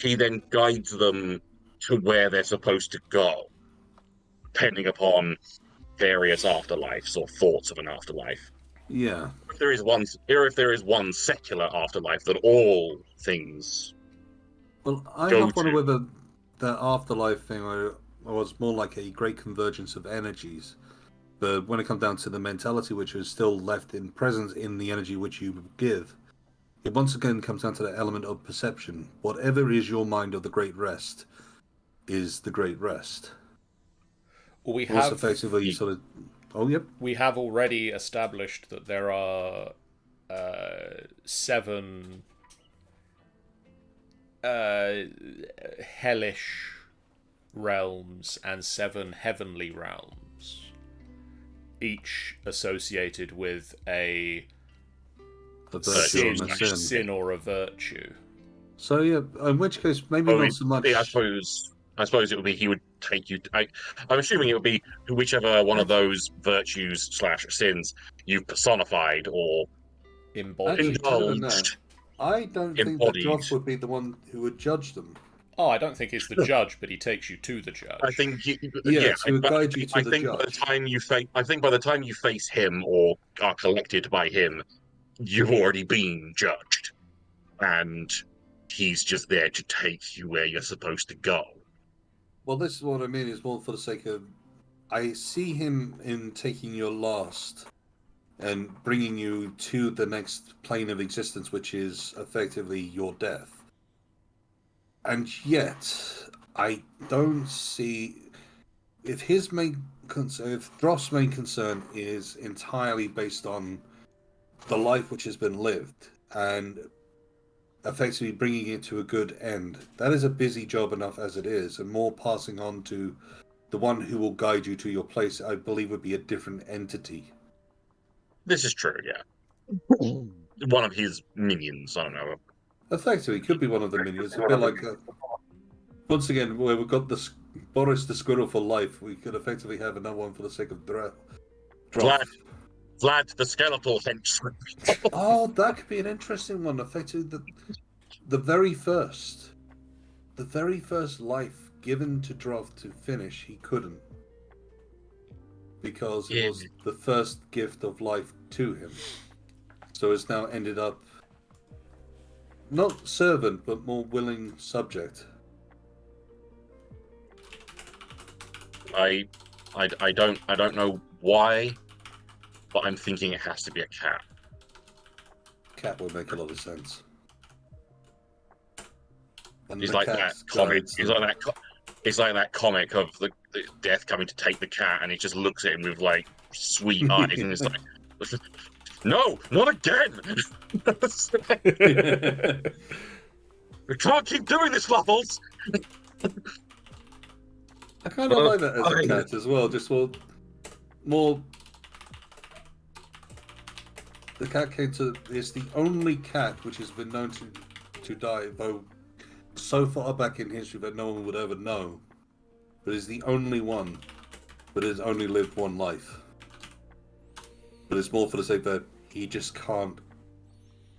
he then guides them to where they're supposed to go, depending upon various afterlives or thoughts of an afterlife. Yeah. If there is one secular afterlife that all things. Well, I go have wondered to. whether the afterlife thing was more like a great convergence of energies. But when it comes down to the mentality which is still left in presence in the energy which you give, it once again comes down to the element of perception. Whatever is your mind of the great rest is the great rest. Well, we What's have effectively sort of. Oh, yep. We have already established that there are 7 hellish realms and 7 heavenly realms, each associated with a sin or a virtue. So yeah, in which case maybe not so much. I suppose it would be he would take you. I'm assuming it would be whichever one of those virtues / sins you've personified or indulged. I don't think that Droth would be the one who would judge them. Oh, I don't think he's the judge, but he takes you to the judge. I think he would guide you to the judge. I think by the time you face him or are collected by him, you've already been judged, and he's just there to take you where you're supposed to go. Well, this is what I mean. Is more for the sake of, I see him in taking your last and bringing you to the next plane of existence, which is effectively your death. And yet, I don't see if Droth's main concern is entirely based on the life which has been lived and effectively bringing it to a good end. That is a busy job enough as it is, and more passing on to the one who will guide you to your place, I believe, would be a different entity. This is true, yeah. One of his minions, I don't know. Effectively, could be one of the minions. A bit like, once again, where we've got Boris the Squirrel for life, we could effectively have another one for the sake of Droth. Vlad the Skeletal henchman. Oh, that could be an interesting one. Effectively, the very first life given to Droth to finish, he couldn't. Because it was the first gift of life to him. So it's now ended up not servant, but more willing subject. I don't know why, but I'm thinking it has to be a cat. Cat would make a lot of sense. And it's like that comic. It's like that comic of the death coming to take the cat, and it just looks at him with like sweet eyes, and it's like, no, not again. We can't keep doing this, Fluffles. I kind of like that as a cat as well. Just more. The cat is the only cat which has been known to die, though so far back in history that no one would ever know. But is the only one that has only lived one life. But it's more for the sake that he just can't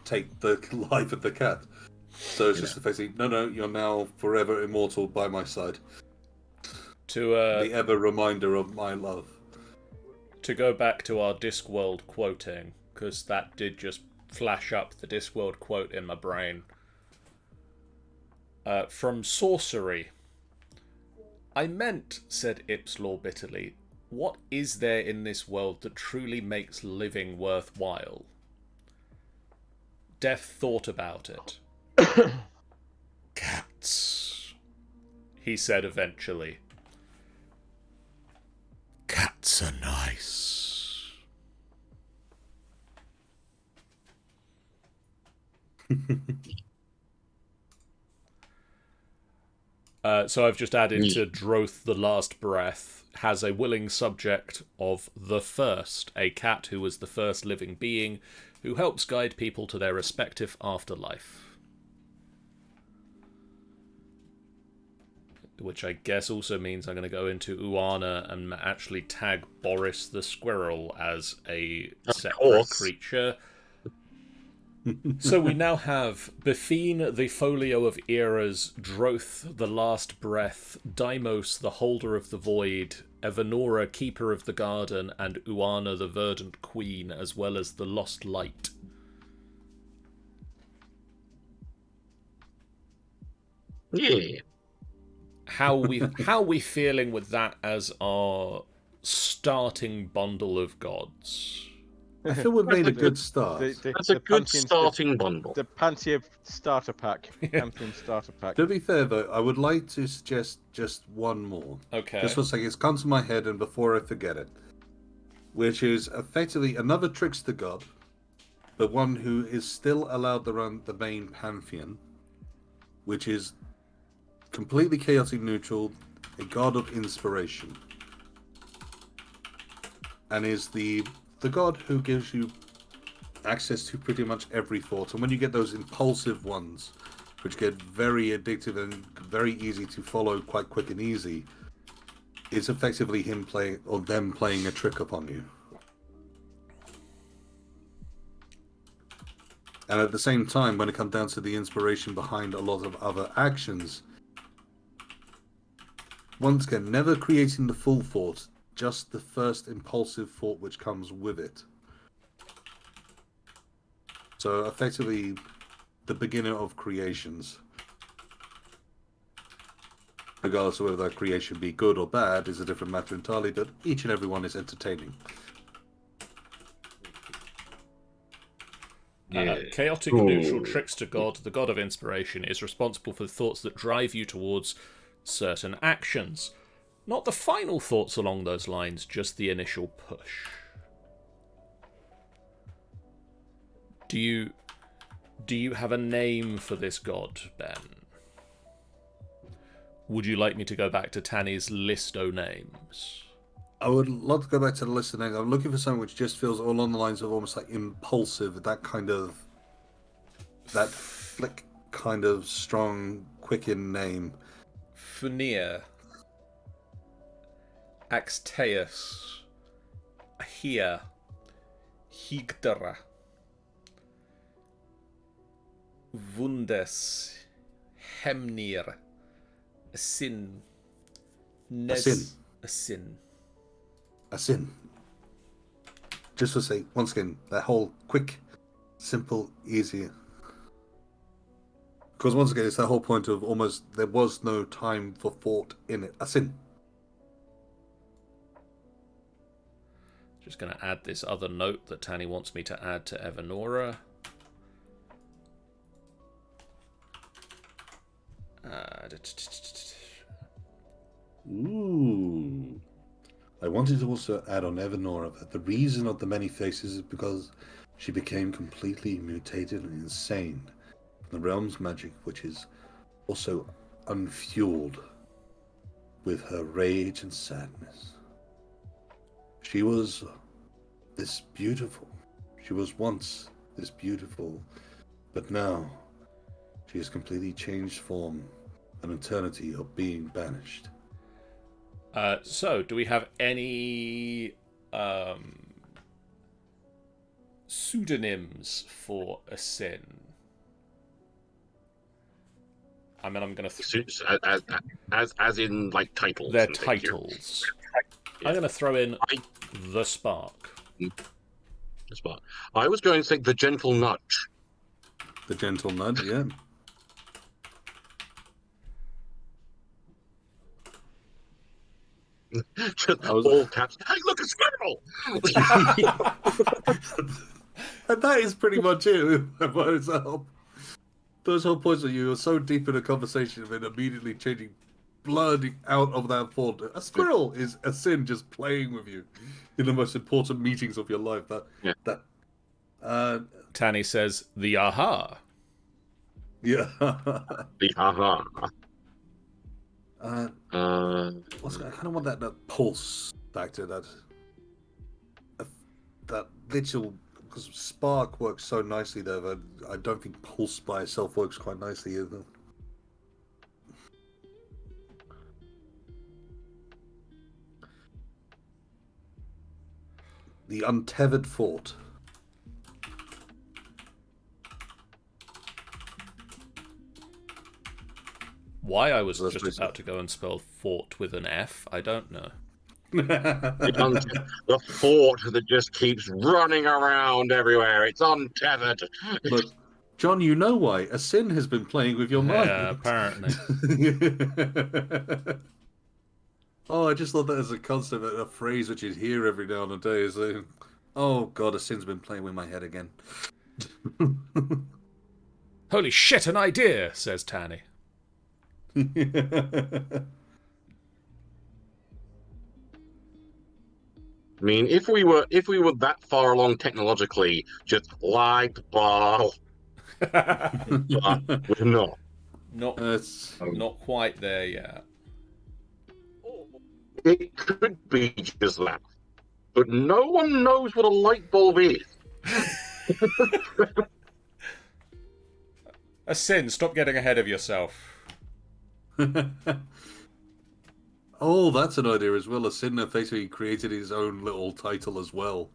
take the life of the cat. So it's just effectively, no, you're now forever immortal by my side. The ever reminder of my love. To go back to our Discworld quoting, because that did just flash up the Discworld quote in my brain. From Sorcery. I meant, said Ipslaw bitterly, what is there in this world that truly makes living worthwhile? Death thought about it. Cats, he said eventually. That's a nice. So I've just added to Droth the Last Breath has a willing subject of the first, a cat who was the first living being who helps guide people to their respective afterlife. Which I guess also means I'm going to go into Uana and actually tag Boris the Squirrel as a separate creature. So we now have Befine, the Folio of Eras, Droth, the Last Breath, Deimos, the Holder of the Void, Evanora, Keeper of the Garden, and Uana, the Verdant Queen, as well as the Lost Light. Yeah. How are we feeling with that as our starting bundle of gods? I feel we've made a good start. That's a good starting bundle. The Pantheon starter pack. Pantheon starter pack. To be fair, though, I would like to suggest just one more. Okay. Just for a second, it's come to my head, and before I forget it, which is effectively another trickster god, but one who is still allowed to run the main Pantheon, which is completely chaotic neutral, a god of inspiration, and is the god who gives you access to pretty much every thought. And when you get those impulsive ones, which get very addictive and very easy to follow quite quick and easy, it's effectively him playing or them playing a trick upon you. And at the same time, when it comes down to the inspiration behind a lot of other actions, once again, never creating the full thought, just the first impulsive thought which comes with it. So effectively, the beginner of creations. Regardless of whether that creation be good or bad is a different matter entirely, but each and every one is entertaining. Chaotic neutral trickster god, the god of inspiration, is responsible for the thoughts that drive you towards certain actions. Not the final thoughts along those lines, just the initial push. Do you have a name for this god, Ben? Would you like me to go back to Tanny's list o' names? I would love to go back to the list of names. I'm looking for something which just feels all on the lines of almost like impulsive, that flick kind of strong, quicken name. Funir, Axteus, Ahia, Higdara, Wundes, Hemnir, Asin, Asin. Just to say, once again, that whole quick, simple, easy. Because once again, it's that whole point of almost there was no time for thought in it. Asin. Just going to add this other note that Tanny wants me to add to Evanora. Ooh. I wanted to also add on Evanora that the reason of the many faces is because she became completely mutated and insane from the realm's magic, which is also unfueled with her rage and sadness. She was this beautiful. She was once this beautiful, but now she has completely changed form, an eternity of being banished. So, do we have any pseudonyms for Asin? I mean, I'm going to... As in, like, titles. They're titles. Yeah. I'm going to throw in the Spark. The Spark. I was going to say the Gentle Nudge. The Gentle Nudge, yeah. Just all caps. Hey, look, a squirrel! And that is pretty much it by itself. Those whole points that you were so deep in a conversation and then immediately changing blood out of that fort. A squirrel is a sin just playing with you in the most important meetings of your life. Tanny says, the aha. Yeah. The haha. I kind of want that pulse factor, that little, because spark works so nicely there, but I don't think pulse by itself works quite nicely either. The untethered fort. Why I was That's just basically- about to go and spell fort with an F, I don't know. The fort that just keeps running around everywhere. It's untethered. Look, John, you know why. A sin has been playing with your mind. Yeah, apparently. Oh, I just thought that as a concept, a phrase which you hear every now and then. Is oh god, a sin's been playing with my head again. Holy shit, an idea, says Tanny. I mean, if we were that far along technologically, just light bulb, but we're not. Not quite there yet. It could be just that, but no one knows what a light bulb is. A sin, stop getting ahead of yourself. Oh, that's an idea as well. A sin basically created his own little title as well,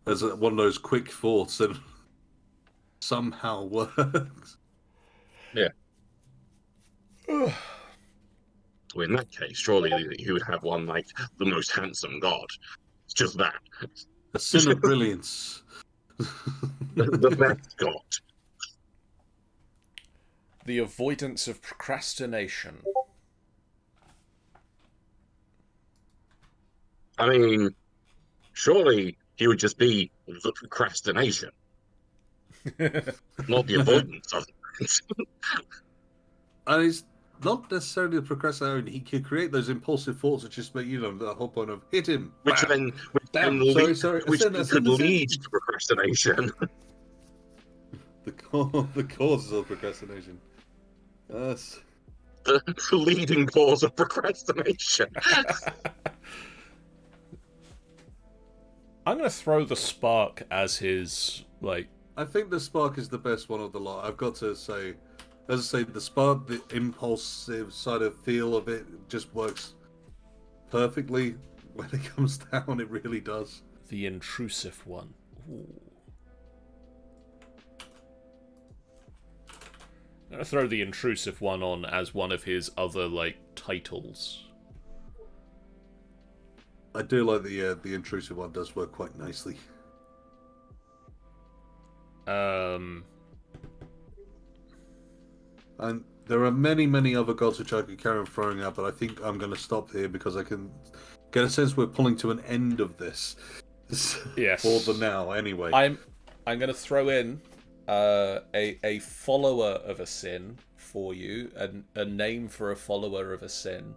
as one of those quick thoughts that somehow works. Yeah. Well, in that case, surely he would have one like the most handsome god. It's just that. A sin of brilliance. The best god. The avoidance of procrastination. I mean, surely he would just be the procrastination, not the avoidance of it. And it's not necessarily the procrastination. He could create those impulsive thoughts that just make, the whole point of hit him. Which bam. then Sorry. which Ascend, then ascend, could ascend. lead to procrastination. The causes of procrastination. Yes. The leading cause of procrastination. I'm going to throw the spark as his, I think the spark is the best one of the lot. I've got to say, as I say, the spark, the impulsive side of feel of it just works perfectly when it comes down. It really does. the intrusive one. Ooh. I'm going to throw the intrusive one on as one of his other, titles. I do like the intrusive one. Does work quite nicely. Um, And there are many other gods which I could carry on throwing out, but I think I'm going to stop here because I can get a sense we're pulling to an end of this. Yes. For the now, anyway. I'm going to throw in a follower of a sin for you, a name for a follower of a sin.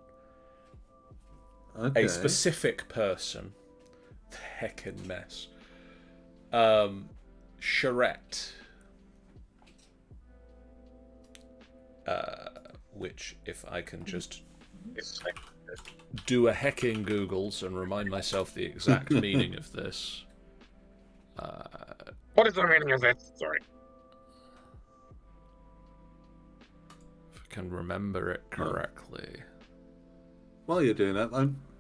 Okay. A specific person. The heckin' mess. Charette. Which, if I can just do a hecking Googles and remind myself the exact meaning of this. What is the meaning of this? Sorry. If I can remember it correctly. While you're doing that,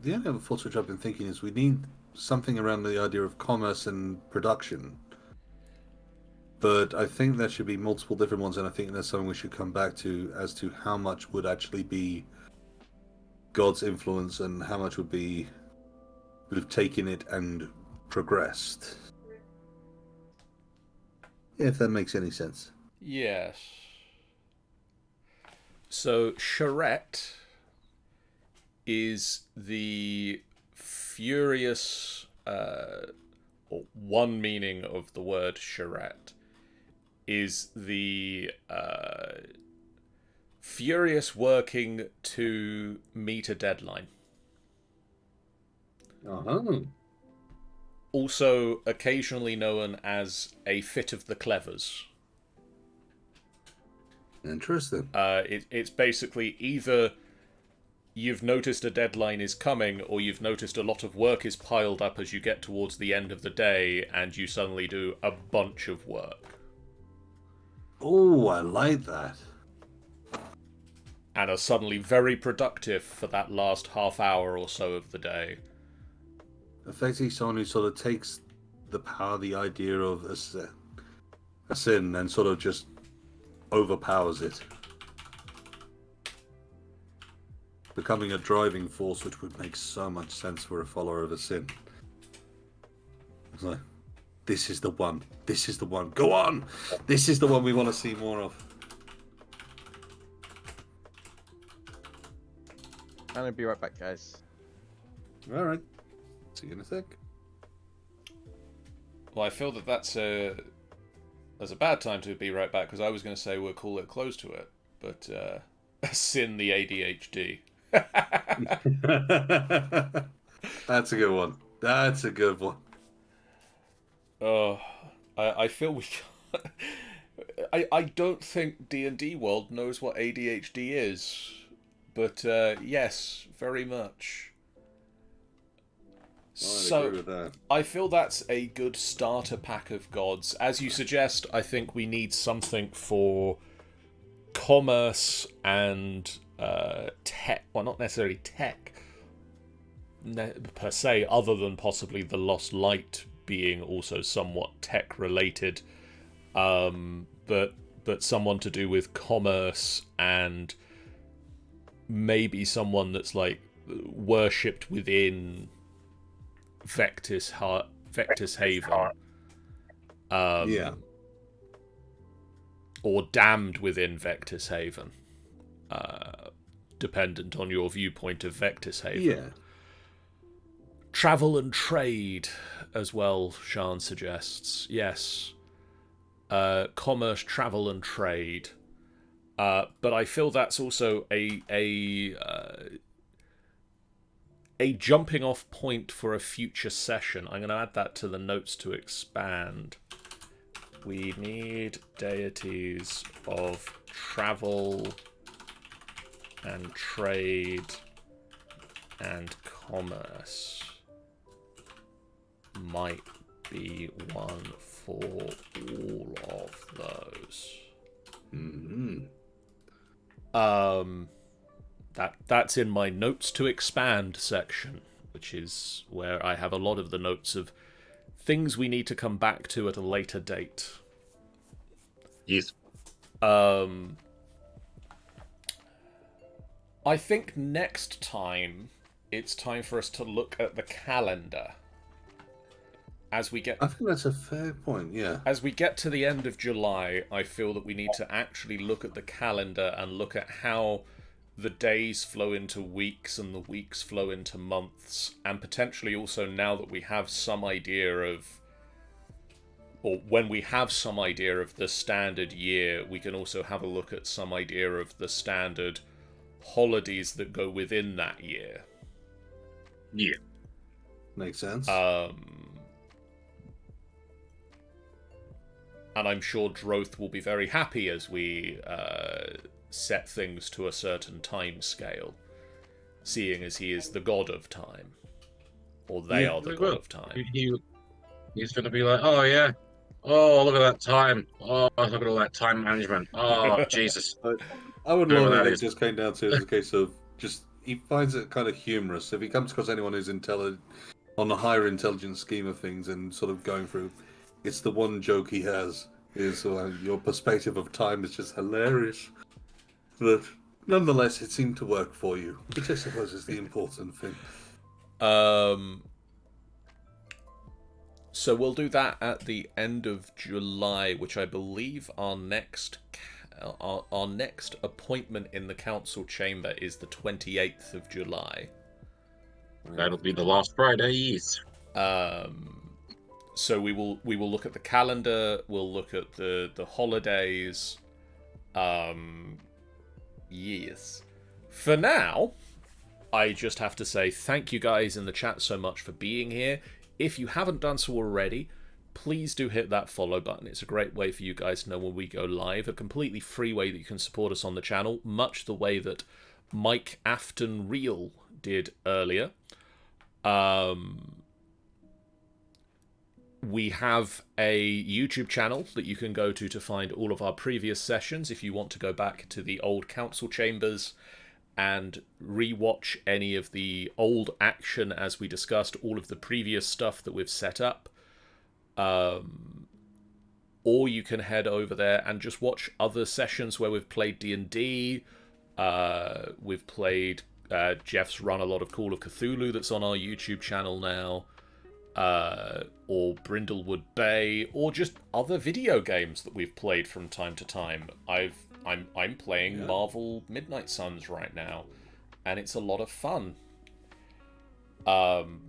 the only other thoughts which I've been thinking is we need something around the idea of commerce and production. But I think there should be multiple different ones, and I think that's something we should come back to as to how much would actually be God's influence and how much would have taken it and progressed. If that makes any sense. Yes. So, charette is the furious, or one meaning of the word charette is the furious working to meet a deadline. Uh-huh. Also occasionally known as a fit of the clevers. Interesting. It's basically either you've noticed a deadline is coming, or you've noticed a lot of work is piled up as you get towards the end of the day, and you suddenly do a bunch of work. Oh, I like that. And are suddenly very productive for that last half hour or so of the day. Effectively, someone who sort of takes the power, the idea of a sin, and sort of just overpowers it. Becoming a driving force, which would make so much sense for a follower of a sin. It's like, this is the one. This is the one. Go on! This is the one we want to see more of. I'm gonna be right back, guys. All right. See you in a sec. Well, I feel that that's a bad time to be right back, because I was going to say we'll call it close to it, but sin the ADHD. That's a good one. That's a good one. Oh, I feel we. I don't think D&D world knows what ADHD is, but yes, very much. I'd agree with that. I feel that's a good starter pack of gods. As you suggest, I think we need something for commerce and tech. Well, not necessarily tech per se, other than possibly the Lost Light being also somewhat tech related. But someone to do with commerce, and maybe someone that's like worshipped within Vectis Haven. Yeah. Or damned within Vectis Haven. Dependent on your viewpoint of Vectis Haven. Yeah. Travel and trade as well, Sean suggests. Yes. Commerce, travel and trade. But I feel that's also a jumping off point for a future session. I'm going to add that to the notes to expand. We need deities of travel and trade and commerce. Might be one for all of those. Mm-hmm. That's in my notes to expand section, which is where I have a lot of the notes of things we need to come back to at a later date. Yes. I think next time it's time for us to look at the calendar. I think that's a fair point, yeah. As we get to the end of July, I feel that we need to actually look at the calendar and look at how the days flow into weeks and the weeks flow into months, and potentially also, now that we have some idea of, or when we have some idea of the standard year, we can also have a look at some idea of the standard holidays that go within that year. Yeah. Makes sense. And I'm sure Droth will be very happy as we set things to a certain time scale, seeing as he is the god of time. Or they are the god of time. He's going to be like, oh yeah, oh look at that time, oh look at all that time management, oh Jesus. I would Whoever love that it if is. it just came down to the case of just, he finds it kind of humorous. If he comes across anyone who's intelligent, on a higher intelligence scheme of things, and sort of going through, it's the one joke he has is your perspective of time is just hilarious. But nonetheless, it seemed to work for you, which I suppose is the important thing. So we'll do that at the end of July, which I believe our next appointment in the council chamber is the 28th of July. That'll be the last Friday, yes. So we will look at the calendar. We'll look at the holidays. Yes. For now, I just have to say thank you guys in the chat so much for being here. If you haven't done so already, please do hit that follow button. It's a great way for you guys to know when we go live. A completely free way that you can support us on the channel, much the way that Mike Afton Real did earlier. We have a YouTube channel that you can go to find all of our previous sessions if you want to go back to the old council chambers and rewatch any of the old action as we discussed all of the previous stuff that we've set up. Or you can head over there and just watch other sessions where we've played D&D. We've played Jeff's run a lot of Call of Cthulhu that's on our YouTube channel now. Or Brindlewood Bay, or just other video games that we've played from time to time. I'm playing Marvel Midnight Suns right now, and it's a lot of fun. Although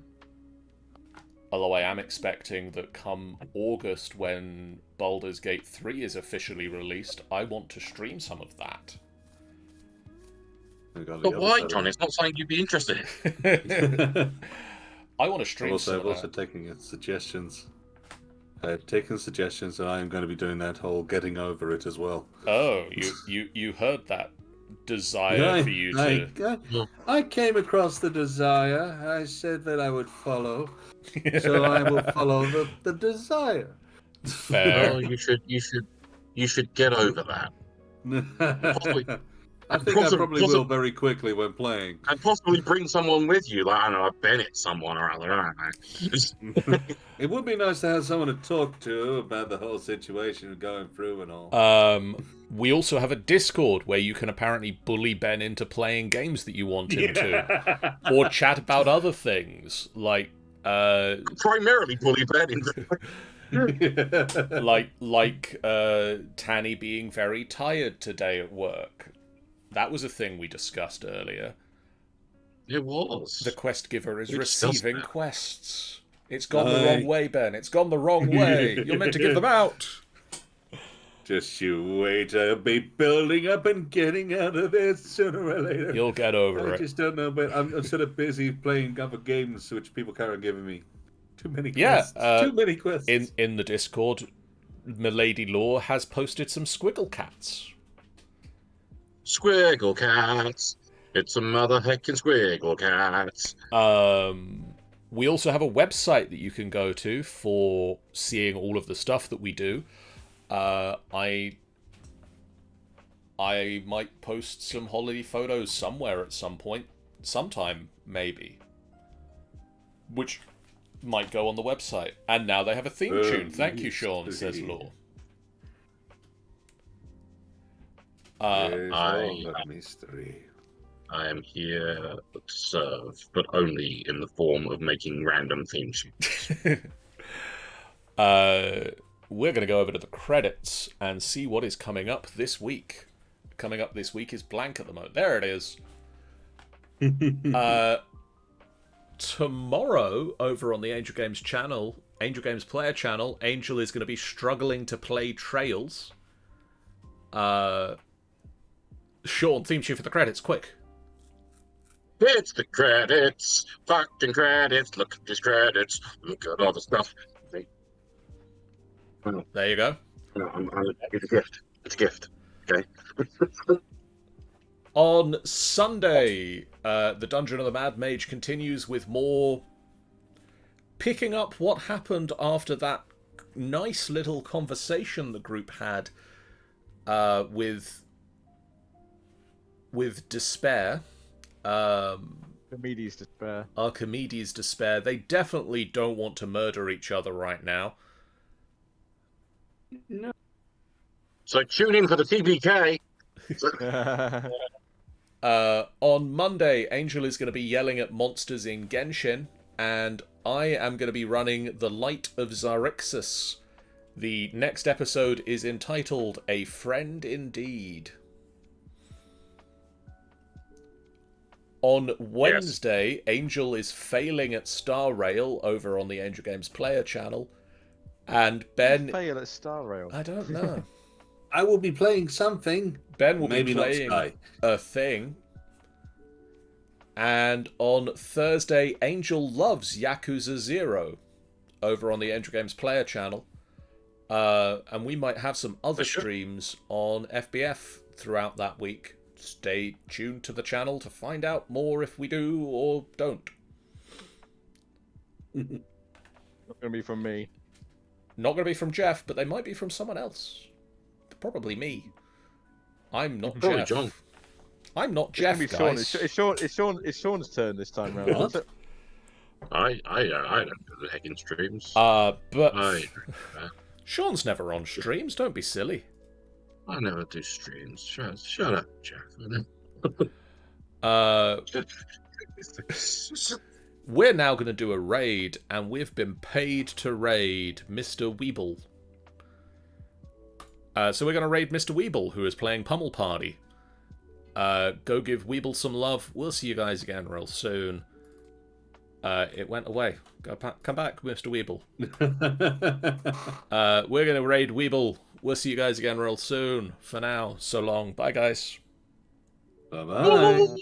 I am expecting that come August, when Baldur's Gate 3 is officially released, I want to stream some of that. But why, John? It's not something you'd be interested in. I want to stream some of I've also taken suggestions. I've taken suggestions, and I am going to be doing that whole getting over it as well. Oh, you heard that desire for you to... I came across the desire. I said that I would follow, so I will follow the desire. Fair. Oh, you should get over that. I think I probably will very quickly when playing. And possibly bring someone with you, like, I don't know, a Bennett someone or other, I don't know. It would be nice to have someone to talk to about the whole situation going through and all. We also have a Discord where you can apparently bully Ben into playing games that you want him to. Or chat about other things, like... Primarily bully Ben into... like Tanny being very tired today at work. That was a thing we discussed earlier. It was. The quest giver is receiving quests. It's gone the wrong way, Ben. It's gone the wrong way. You're meant to give them out. Just you wait. I'll be building up and getting out of it sooner or later. You'll get over it. I just don't know, but I'm sort of busy playing other games which people can't give me. Too many quests. Too many quests. In the Discord, Milady Law has posted some squiggle cats. Squiggle cats. It's a mother heckin' squiggle cats. We also have a website that you can go to for seeing all of the stuff that we do. I might post some holiday photos somewhere at some point. Sometime, maybe. Which might go on the website. And now they have a theme tune. Thank you, Sean, says Law. Mystery. I am here to serve, but only in the form of making random theme tunes. We're going to go over to the credits and see what is coming up this week. Coming up this week is blank at the moment. There it is. Tomorrow, over on the Angel Games channel, Angel Games player channel, Angel is going to be struggling to play Trails. Sean, theme tune for the credits, quick. It's the credits, fucking credits. Look at these credits. Look at all the stuff. There you go. It's a gift. It's a gift. Okay. On Sunday, the Dungeon of the Mad Mage continues with more picking up what happened after that nice little conversation the group had with Despair. Archimedes Despair. Archimedes Despair. They definitely don't want to murder each other right now. No. So tune in for the TPK. On Monday, Angel is going to be yelling at monsters in Genshin, and I am going to be running The Light of Zarixus. The next episode is entitled A Friend Indeed. On Wednesday, yes. Angel is failing at Star Rail over on the Angel Games player channel, and Ben... Fail at Star Rail? I don't know. I will be playing something. Ben will Maybe be not playing Sky. a thing. And on Thursday, Angel loves Yakuza 0 over on the Angel Games Player channel. And we might have some other streams on FBF throughout that week. Stay tuned to the channel to find out more if we do or don't. Not going to be from me. Not going to be from Jeff, but they might be from someone else. Probably me. I'm not Probably Jeff. John. I'm not Jeff, It's guys. It's Sean's turn this time round. What? Isn't it? I don't do the heckin' streams. But I Sean's never on streams. Don't be silly. never do streams. Shut up, Jeff. We're now going to do a raid, and we've been paid to raid Mr. Weeble. So we're going to raid Mr. Weeble, who is playing Pummel Party. Go give Weeble some love. We'll see you guys again real soon. It went away. Come back, Mr. Weeble. We're going to raid Weeble. We'll see you guys again real soon. For now, so long. Bye, guys. Bye-bye.